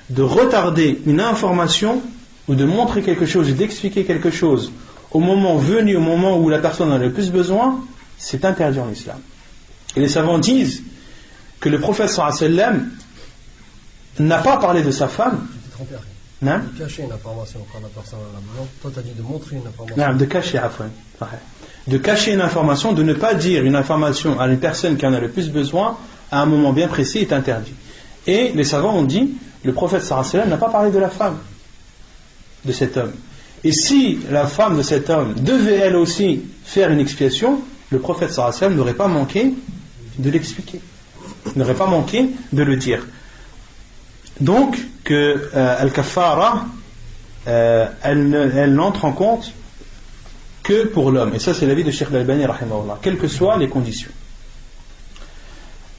De retarder une information ou de montrer quelque chose, d'expliquer quelque chose au moment venu, au moment où la personne en a le plus besoin, c'est interdit en islam. Et les savants disent que le prophète sallallahu alayhi wa sallam n'a pas parlé de sa femme. Tu t'es trompé, Non? de cacher une information quand la personne en a besoin. Toi, tu as dit de montrer une information. Non, de cacher, afwan. De cacher une information, de ne pas dire une information à une personne qui en a le plus besoin à un moment bien précis est interdit. Et les savants ont dit, le prophète sallallahu alayhi wa sallam n'a pas parlé de la femme de cet homme. Et si la femme de cet homme devait elle aussi faire une expiation, le prophète sallallahu alayhi wa sallam n'aurait pas manqué de l'expliquer, n'aurait pas manqué de le dire. Donc que al-kaffara elle n'entre en compte que pour l'homme, et ça c'est l'avis de Cheikh Al-Albani rahimahullah, quelles que soient les conditions.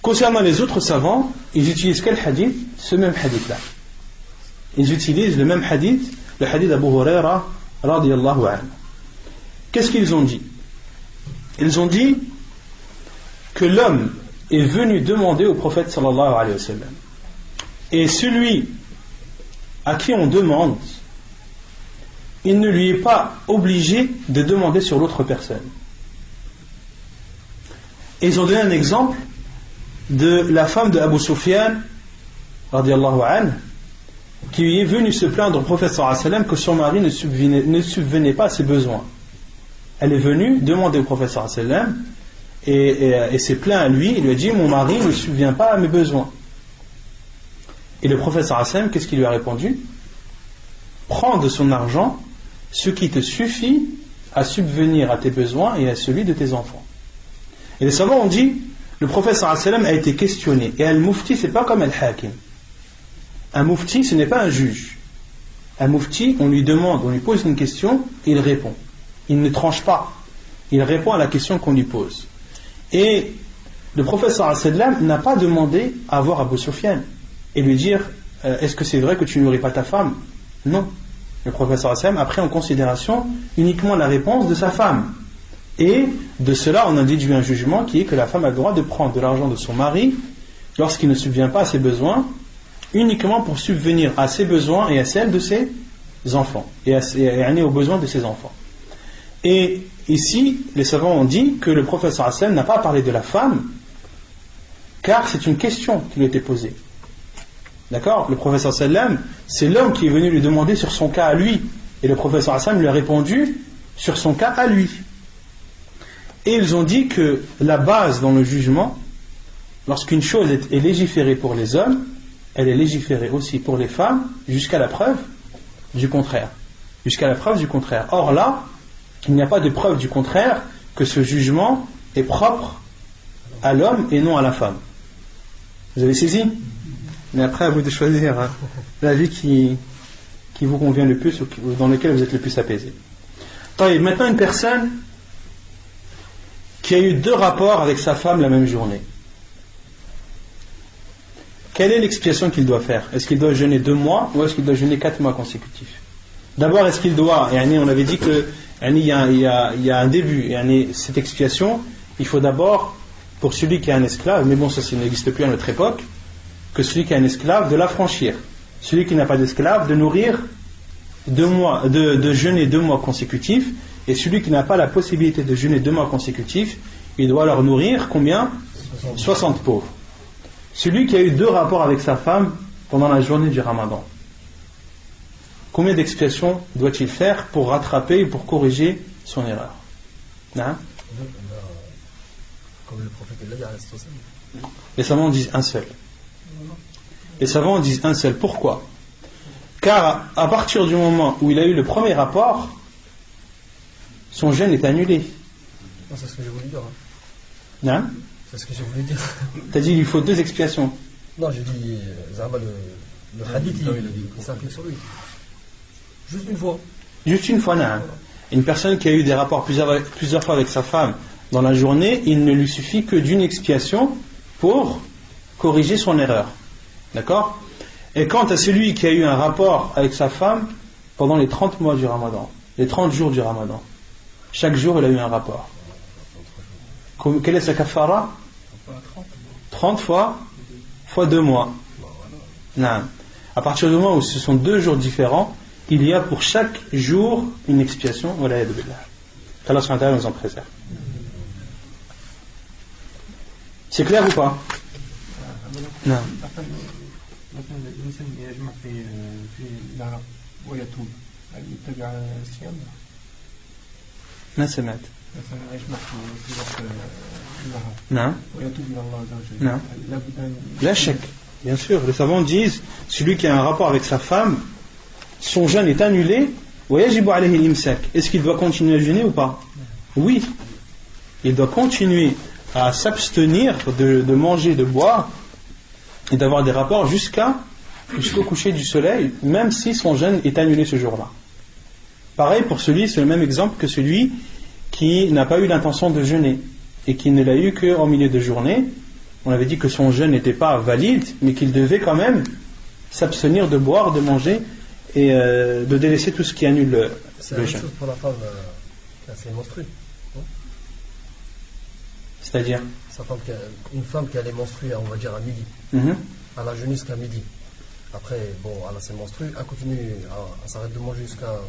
Concernant les autres savants, ils utilisent quel hadith? Ce même hadith là. Ils utilisent le même hadith, le hadith d'Abu Huraira radiyallahu anhu. Qu'est-ce qu'ils ont dit? Ils ont dit que l'homme est venu demander au prophète sallallahu alayhi wa sallam, et celui à qui on demande, il ne lui est pas obligé de demander sur l'autre personne. Et ils ont donné un exemple de la femme de Abu Sufyan radiyallahu anhu, qui est venue se plaindre au prophète sallallahu alayhi wa sallam que son mari ne subvenait pas à ses besoins. Elle est venue demander au prophète sallallahu alayhi wa sallam et s'est plaint à lui, il lui a dit mon mari ne subvient pas à mes besoins. Et le prophète sallallahu alayhi wa sallam, qu'est-ce qu'il lui a répondu? Prends de son argent ce qui te suffit à subvenir à tes besoins et à celui de tes enfants. Et les savants ont dit, le prophète sallallahu alayhi wa sallam a été questionné, et al-mufti c'est pas comme al-hakim. Un mufti ce n'est pas un juge. Un mufti, on lui demande, on lui pose une question, et il répond. Il ne tranche pas, il répond à la question qu'on lui pose. Et le prophète sallallahu alayhi wa sallam n'a pas demandé à voir Abu Sufyan et lui dire est-ce que c'est vrai que tu nourris pas ta femme? Non. Le prophète sallallahu alayhi wa sallam a pris en considération uniquement la réponse de sa femme, et de cela on a déduit un jugement qui est que la femme a le droit de prendre de l'argent de son mari lorsqu'il ne subvient pas à ses besoins, uniquement pour subvenir à ses besoins et à celles de ses enfants, et aux besoins de ses enfants. Et ici les savants ont dit que le prophète sallallahu alayhi wa sallam n'a pas parlé de la femme car c'est une question qui lui était posée. D'accord? Le prophète sallallahu alayhi wa sallam, c'est l'homme qui est venu lui demander sur son cas à lui, et le prophète sallallahu alayhi wa sallam lui a répondu sur son cas à lui. Et ils ont dit que la base dans le jugement, lorsqu'une chose est légiférée pour les hommes, elle est légiférée aussi pour les femmes jusqu'à la preuve du contraire. Jusqu'à la preuve du contraire. Or là, il n'y a pas de preuve du contraire que ce jugement est propre à l'homme et non à la femme. Vous avez saisi? Mais après, à vous de choisir la vie qui vous convient le plus ou dans laquelle vous êtes le plus apaisé. Maintenant, une personne qui a eu 2 rapports avec sa femme la même journée. Quelle est l'expiation qu'il doit faire? Est-ce qu'il doit jeûner 2 mois ou est-ce qu'il doit jeûner 4 mois consécutifs? D'abord, est-ce qu'il doit, on avait dit que il y a un début, cette expiation, il faut d'abord, pour celui qui est un esclave, mais bon, ça n'existe plus à notre époque, que celui qui a un esclave de l'affranchir. Celui qui n'a pas d'esclave, de nourrir 2 mois, de jeûner 2 mois consécutifs, et celui qui n'a pas la possibilité de jeûner 2 mois consécutifs, il doit leur nourrir combien? 60 pauvres. Celui qui a eu 2 rapports avec sa femme pendant la journée du Ramadan, combien d'expiations doit-il faire pour rattraper ou pour corriger son erreur? Non? Comme le prophète l'a dit à la. Les savants disent un seul. Les savants disent un seul. Pourquoi? Car à partir du moment où il a eu le premier rapport, son jeûne est annulé. Non, c'est ce que j'ai voulu dire. Non? C'est ce que j'ai voulu dire. T'as dit qu'il faut 2 expiations. Non, j'ai dit, Zahaba, le hadith, il s'applique sur lui. Juste une fois. Juste une fois, non. Une personne qui a eu des rapports plusieurs fois avec sa femme dans la journée, il ne lui suffit que d'une expiation pour corriger son erreur. D'accord? Et quant à celui qui a eu un rapport avec sa femme pendant les 30 mois du Ramadan, les 30 jours du Ramadan, chaque jour il a eu un rapport. Quelle est sa kafara? 30 fois 2 mois. Non. À partir du moment où ce sont 2 jours différents, il y a pour chaque jour une expiation. Voilà, qu'Allah subhanahu wa ta'ala nous en préserve. C'est clair ou pas? Non. مثلا الإنسان يجمع في النهار ويتوب هل يتبع الصيام؟ ما سمعت. مثلا يجمع في وقت النهار نعم ويتوب إلى الله عز وجل. نعم. لابد أن لا شك. Bien sûr, les savants disent celui qui a un rapport avec sa femme, son jeûne est annulé. ويجب عليه الإمساك. Est-ce qu'il doit continuer à jeûner ou pas? Oui. Il doit continuer à s'abstenir de manger, de boire et d'avoir des rapports jusqu'au coucher du soleil, même si son jeûne est annulé ce jour-là. Pareil pour celui, c'est le même exemple que celui qui n'a pas eu l'intention de jeûner et qui ne l'a eu qu'en milieu de journée. On avait dit que son jeûne n'était pas valide, mais qu'il devait quand même s'abstenir de boire, de manger et de délaisser tout ce qui annule le jeûne. C'est la même chose pour la femme qui a ses menstrues. C'est-à-dire une femme qui a les menstrues, on va dire à midi, elle a jeûné jusqu'à midi. Après, bon, elle a ses menstrues, elle continue, elle s'arrête de manger jusqu'à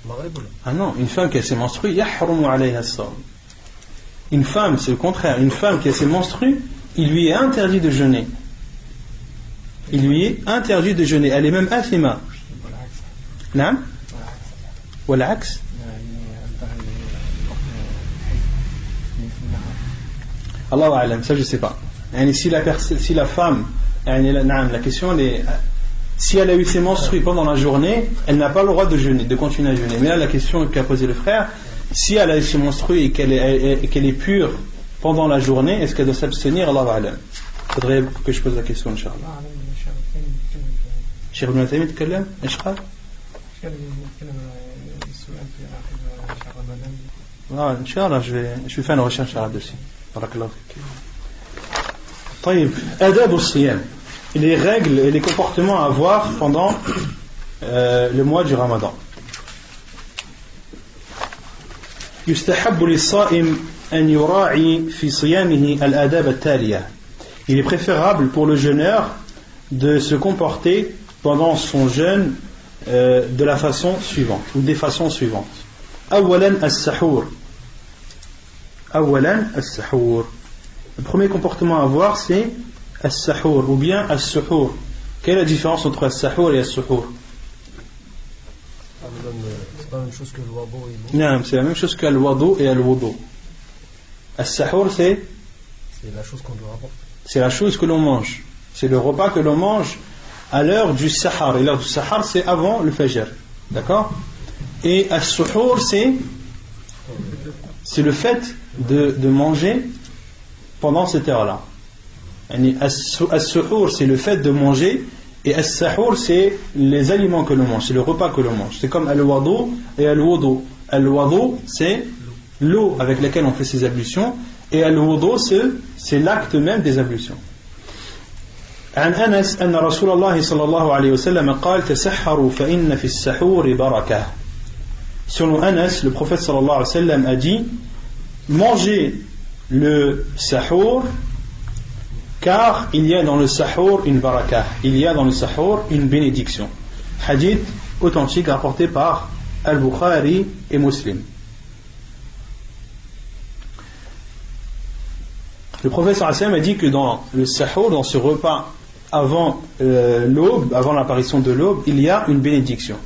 Maghrib. Ah non, une femme qui a ses menstrues, yahrumu alayha as-sawm. Une femme, c'est le contraire. Une femme qui a ses menstrues, il lui est interdit de jeûner. Il lui est interdit de jeûner. Elle est même athima. Non? والعكس. Allahu a'lam, ça je sais pas. Si la femme, la question est, si elle a eu ses menstrues pendant la journée, elle n'a pas le droit de jeûner, de continuer à jeûner. Mais là la question qu'a posée le frère, si elle a eu ses menstrues et qu'elle est pure pendant la journée, est-ce qu'elle doit s'abstenir? Allahu a'lam. Il faudrait que je pose la question, Inch'Allah. Cheikh Ibn Taymiyyah تكلم ايش قال؟ Inch'Allah, je vais faire une recherche là-dessus. Barakallahu fik. طيب, adab al-siyam. Les règles et les comportements à avoir pendant le mois du Ramadan. يستحب للصائم أن يراعي في صيامه الآداب التالية. Il est préférable pour le jeûneur de se comporter pendant son jeûne de la façon suivante ou des façons suivantes. أولا السحور. Le premier comportement à avoir, c'est as-sahur ou bien as-suhur. Quelle est la différence entre as-sahur et as-suhur? C'est pas la même chose que le wado et Non, c'est la même chose que le wado et le wudu. As-sahur, c'est la chose qu'on doit apporter. C'est la chose que l'on mange. C'est le repas que l'on mange à l'heure du sahar. Et l'heure du sahar, c'est avant le fajr. D'accord? Et as-suhur, c'est le fait de manger pendant cette heure-là. As-suhur, c'est le fait de manger, et as-sahur, c'est les aliments que l'on mange, c'est le repas que l'on mange. C'est comme al-wadu et al-wudu. Al-wadu, c'est l'eau avec laquelle on fait ses ablutions, et al-wudu, c'est l'acte même des ablutions. عن أنس أن رسول الله صلى الله عليه وسلم قال تسحروا فإن في السحور بركة. Selon Anas, le prophète sallallahu alayhi wa sallam a dit: mangez le sahur, car il y a dans le sahur une barakah, il y a dans le sahur une bénédiction. Hadith authentique rapporté par Al-Bukhari et Muslim. Le prophète sallallahu alayhi wa sallam a dit que dans le sahur, dans ce repas avant l'aube, avant l'apparition de l'aube, il y a une bénédiction.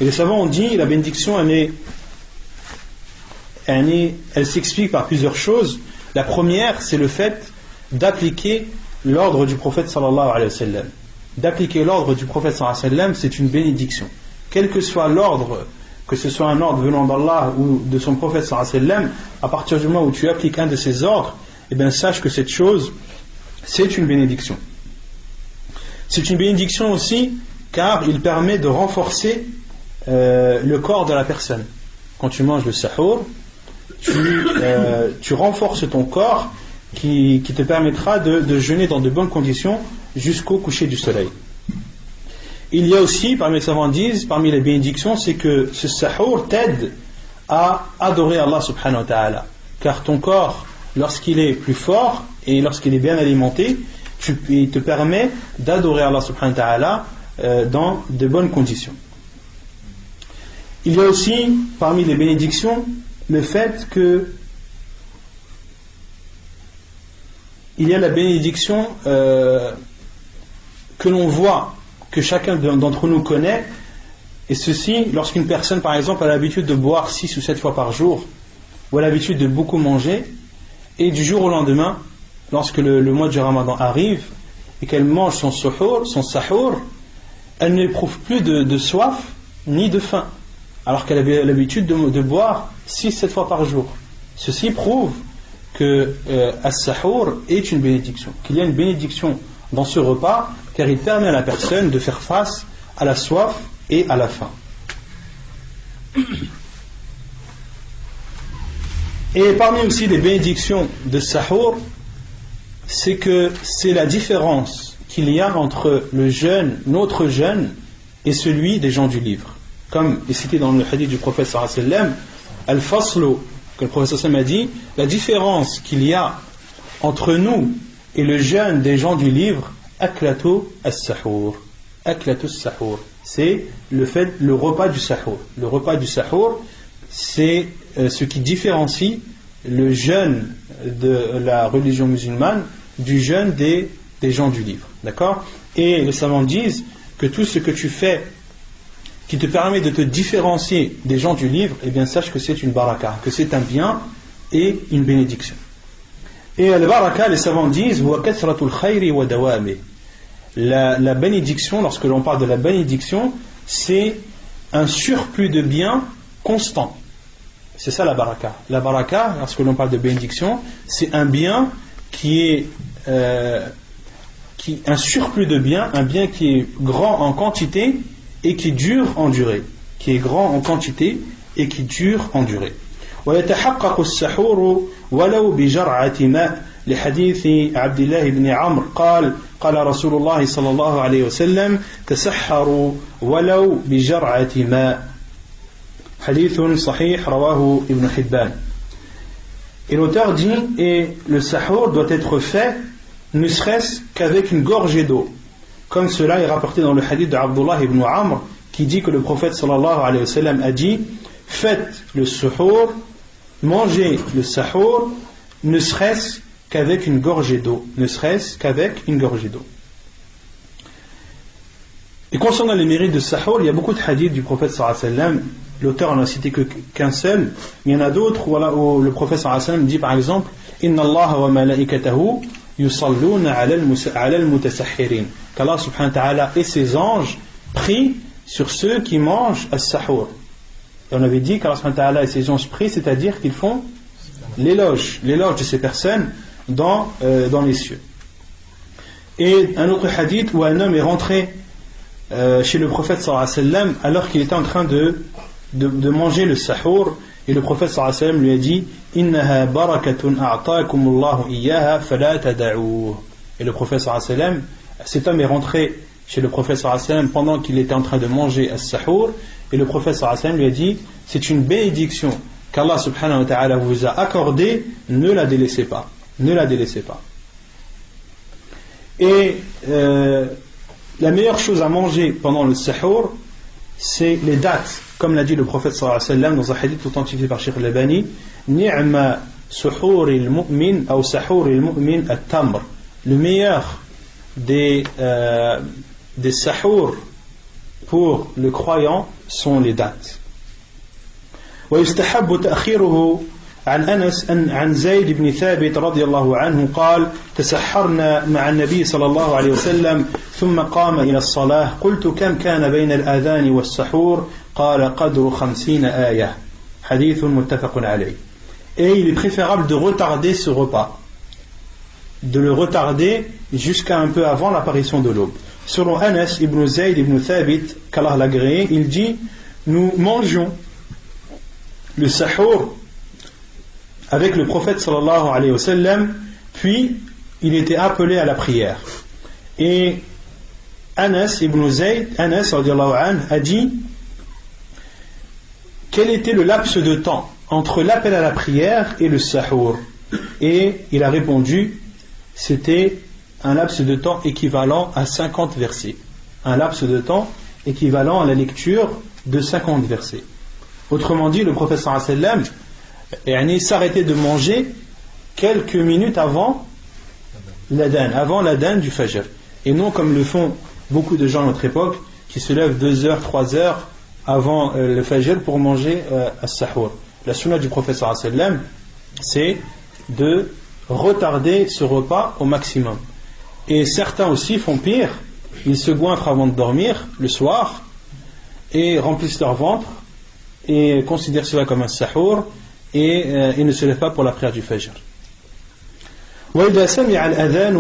Et les savants ont dit, la bénédiction, elle s'explique par plusieurs choses. La première, c'est le fait d'appliquer l'ordre du prophète sallallahu alayhi wa sallam. d'appliquer l'ordre du prophète sallallahu alayhi wa sallam, c'est une bénédiction. Quel que soit l'ordre, que ce soit un ordre venant d'Allah ou de son prophète sallallahu alayhi wa sallam, à partir du moment où tu appliques un de ces ordres, eh bien sache que cette chose, c'est une bénédiction. C'est une bénédiction aussi car il permet de renforcer le corps de la personne. Quand tu manges le sahur, tu renforces ton corps qui te permettra de jeûner dans de bonnes conditions jusqu'au coucher du soleil. Il y a aussi, parmi les savants disent, parmi les bénédictions, c'est que ce sahur t'aide à adorer Allah subhanahu wa ta'ala. Car ton corps, lorsqu'il est plus fort et lorsqu'il est bien alimenté, il te permet d'adorer Allah subhanahu wa ta'ala dans de bonnes conditions. Il y a aussi, parmi les bénédictions, le fait que il y a la bénédiction que l'on voit, que chacun d'entre nous connaît, et ceci lorsqu'une personne par exemple a l'habitude de boire 6 ou 7 fois par jour, ou a l'habitude de beaucoup manger, et du jour au lendemain, lorsque le mois du Ramadan arrive, et qu'elle mange son sahur, elle n'éprouve plus de soif ni de faim, alors qu'elle avait l'habitude de boire 6-7 fois par jour. Ceci prouve que as-sahur est une bénédiction, qu'il y a une bénédiction dans ce repas, car il permet à la personne de faire face à la soif et à la faim. Et parmi aussi les bénédictions de sahur, c'est que c'est la différence qu'il y a entre le jeûne, notre jeûne, et celui des gens du livre. Comme est cité dans le hadith du prophète sallallahu alayhi wa sallam, al-faslu, que le prophète sallallahu alayhi wa sallam a dit, la différence qu'il y a entre nous et le jeûne des gens du livre, aklatu as-sahur. Aklatu as-sahur, c'est le repas du sahur. Le repas du sahur, c'est ce qui différencie le jeûne de la religion musulmane du jeûne des gens du livre. D'accord ? Et les savants disent que tout ce que tu fais qui te permet de te différencier des gens du livre, eh bien sache que c'est une baraka, que c'est un bien et une bénédiction. Et la baraka, les savants disent la bénédiction, lorsque l'on parle de la bénédiction, c'est un surplus de biens constant. C'est ça la baraka. La baraka, lorsque l'on parle de bénédiction, c'est un bien qui est un surplus de biens, un bien qui est grand en quantité et qui dure en durée, qui est grand en quantité et qui dure en durée. ويتحقق السحور ولو بجرعة ماء لحديث عبد الله بن عمرو قال رسول الله صلى الله عليه وسلم تسحروا ولو بجرعة ماء حديث صحيح رواه ابن حبان. Et l'auteur dit, et le sahur doit être fait ne serait-ce qu'avec une gorgée d'eau, comme cela est rapporté dans le hadith de Abdullah ibn Amr qui dit que le prophète sallallahu alayhi wa sallam a dit, faites le suhour, mangez le sahur, ne serait-ce qu'avec une gorgée d'eau, ne serait-ce qu'avec une gorgée d'eau. Et concernant les mérites de sahur, il y a beaucoup de hadiths du prophète sallallahu alayhi wa sallam. L'auteur n'en a cité qu'un seul, mais il y en a d'autres où le prophète sallallahu alayhi wa sallam dit par exemple, inna Allah wa malaikatahu yusalluna ala al-mutasahhirin, qu'Allah subhanahu wa ta'ala et ses anges prient sur ceux qui mangent as-sahur. Et on avait dit qu'Allah subhanahu wa ta'ala et ses anges prient, c'est-à-dire qu'ils font l'éloge de ces personnes dans les cieux. Et un autre hadith où un homme est rentré chez le prophète sallallahu alayhi wa sallam alors qu'il était en train de manger le sahur, et le prophète sallallahu alayhi wa sallam lui a dit, innaha barakatun a'taakumullahu iyyaha fala tada'uhu. Et le prophète sallallahu alayhi wa sallam, cet homme est rentré chez le prophète sallallahu alayhi wa sallam pendant qu'il était en train de manger as-sahur, et le prophète sallallahu alayhi wa sallam lui a dit, c'est une bénédiction qu'Allah subhanahu wa ta'ala vous a accordée, ne la délaissez pas, ne la délaissez pas. Et la meilleure chose à manger pendant le sahur, c'est les dattes, comme l'a dit le prophète sallallahu alayhi wa sallam dans un hadith authentifié par Cheikh al-Albani, ni'ma suhur al-mu'min ou sahur al-mu'min at-tamr. Le meilleur des sahur pour le croyant sont les dates. ويستحب تأخيره عن أنس عن زيد بن ثابت رضي الله عنه قال تسحرنا مع النبي صلى الله عليه وسلم ثم قام إلى الصلاة قلت كم كان بين الآذان والسحور قال قدر 50 آية حديث متفق عليه. Et il est préférable de retarder ce repas, de le retarder jusqu'à un peu avant l'apparition de l'aube. Selon Anas ibn Zayd ibn Thabit, qu'Allah l'a agréé, il dit nous mangions le sahur avec le prophète sallallahu alayhi wa sallam, puis il était appelé à la prière. Et Anas ibn Zayd, Anas radiallahu anhu, a dit quel était le laps de temps entre l'appel à la prière et le sahur. Et il a répondu c'était un laps de temps équivalent à 50 versets. Un laps de temps équivalent à la lecture de 50 versets. Autrement dit, le prophète sallallahu alayhi wa sallam s'arrêtait de manger quelques minutes avant l'adhan du fajr. Et non comme le font beaucoup de gens à notre époque qui se lèvent 2 heures, 3 heures avant le fajr pour manger as-sahur. La sunna du prophète sallallahu alayhi wa sallam, c'est de retarder ce repas au maximum. Et certains aussi font pire, ils se goinfrent avant de dormir le soir et remplissent leur ventre et considèrent cela comme un sahur et ils ne se lèvent pas pour la prière du fajr. وإذا سمع الأذان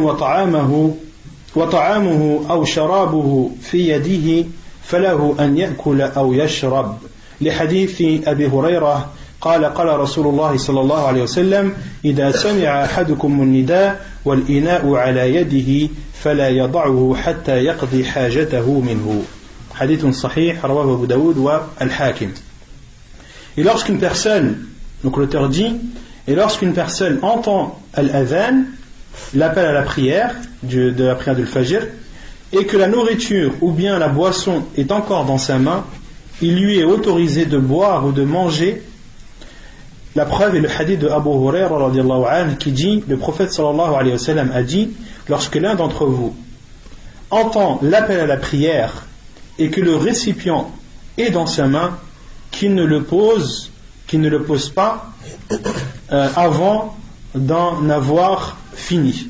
وطعامه أو شرابه في يده فله أن يأكل أو يشرب لحديث أبي هريرة قال قال رسول الله صلى الله عليه وسلم إذا سمع أحدكم النداء والإناء على يده فلا يضعه حتى يقضي حاجته منه. حديث صحيح رواه أبو داود والحاكم. Et lorsqu'une personne, donc l'auteur dit, et lorsqu'une personne entend al-adhan, l'appel à la prière de la prière du fajr, et que la nourriture ou bien la boisson est encore dans sa main, il lui est autorisé de boire ou de manger. La preuve est le hadith de Abu Huraira radiyallahu anhu qui dit, le prophète sallallahu alayhi wa sallam a dit, lorsque l'un d'entre vous entend l'appel à la prière et que le récipient est dans sa main, qu'il ne le pose pas avant d'avoir fini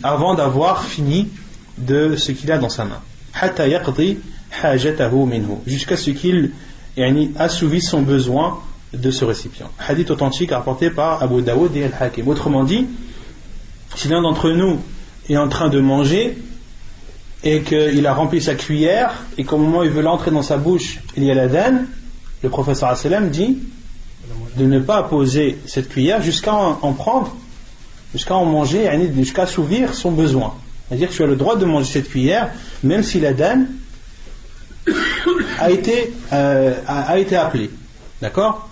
de ce qu'il a dans sa main. Hatta yaqdi hajatahu minhu, jusqu'à ce qu'il assouvisse son besoin de ce récipient. Hadith authentique rapporté par Abu Daoud et Al-Hakim. Autrement dit, si l'un d'entre nous est en train de manger et qu'il a rempli sa cuillère et qu'au moment où il veut l'entrer dans sa bouche il y a l'adhan, le prophète sallallahu alayhi wa sallam dit de ne pas poser cette cuillère jusqu'à en prendre, jusqu'à en manger, jusqu'à assouvir son besoin. C'est-à-dire que tu as le droit de manger cette cuillère même si l'adhan a été appelé. D'accord?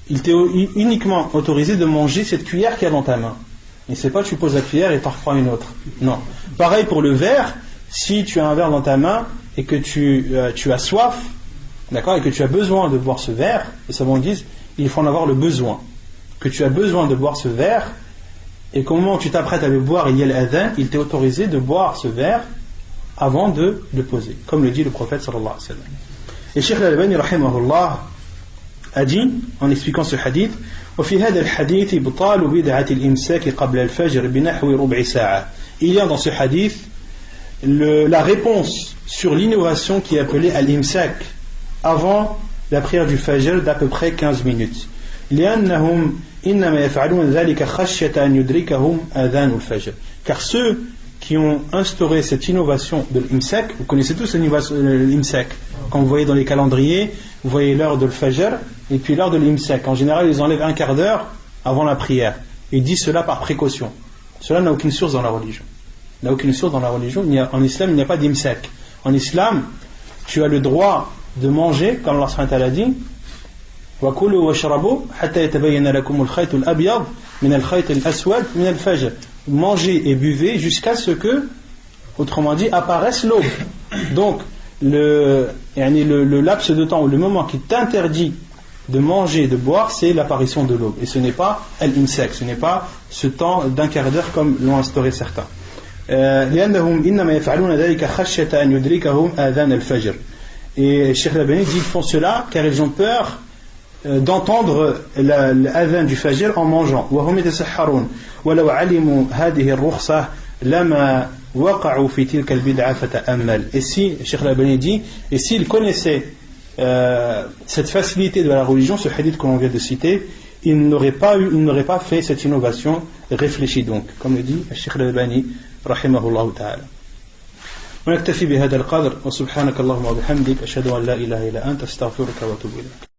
Il t'est uniquement autorisé de manger cette cuillère qu'il y a dans ta main. Et c'est pas tu poses la cuillère et t'en reprends une autre. Non. Pareil pour le verre, si tu as un verre dans ta main et que tu as soif, d'accord, et que tu as besoin de boire ce verre, les savants disent il faut en avoir le besoin. Que tu as besoin de boire ce verre et qu'au moment où tu t'apprêtes à le boire, il y a l'adhan, il t'est autorisé de boire ce verre avant de le poser, comme le dit le prophète sallallahu alayhi wa sallam. Et Cheikh Al-Albani rahimahullah a dit, en expliquant ce hadith, وفي هذا الحديث إبطال بدعة الإمساك قبل الفجر بنحو ربع ساعة. Il y a dans ce hadith la réponse sur l'innovation qui est appelée al-imsak avant la prière du fajr d'à peu près 15 minutes. لأنهم إنما يفعلون ذلك خشية أن يدركهم آذان الفجر. Car ceux qui ont instauré cette innovation de l'imsak, vous connaissez tous l'imsak, quand vous voyez dans les calendriers, vous voyez l'heure de l'fajr et puis l'heure de l'imsak. En général, ils enlèvent un quart d'heure avant la prière. Ils disent cela par précaution. Cela n'a aucune source dans la religion. En islam, il n'y a pas d'imsak. En islam, tu as le droit de manger, comme Allah subhanahu wa ta'ala dit, وَكُلُوا وَاشْرَبُوا حَتَّى يَتَبَيَّنَ لَكُمُ الْخَيْطُ الْأَبْيَضُ مِنَ الْخَيْطِ الْأَسْوَدِ مِنَ الْفَجْرِ. Mangez et buvez jusqu'à ce que, autrement dit, apparaisse l'aube. Donc, le laps de temps ou le moment qui t'interdit de manger et de boire, c'est l'apparition de l'aube. Et ce n'est pas al-imsak, ce n'est pas ce temps d'un quart d'heure comme l'ont instauré certains. لأنهم إنما يفعلون ذلك خشية أن يدركهم آذان الفجر. Et Cheikh Al-Albani dit qu'ils font cela car ils ont peur d'entendre l'adhan du fajr en mangeant. وهم يتسحرون ولو علموا هذه الرخصة لما وقعوا في تلك البدعة فتأمل. Et si, Cheikh Al-Albani dit, et s'ils connaissaient cette facilité de la religion, ce hadith que l'on vient de citer, ils n'auraient pas fait cette innovation. Réfléchis donc, comme le dit Cheikh Al-Albani rahimahullah ta'ala. ونكتفي بهذا القدر وسبحانك اللهم وبحمدك أشهد أن لا إله إلا أنت أستغفرك وأتوب إليك.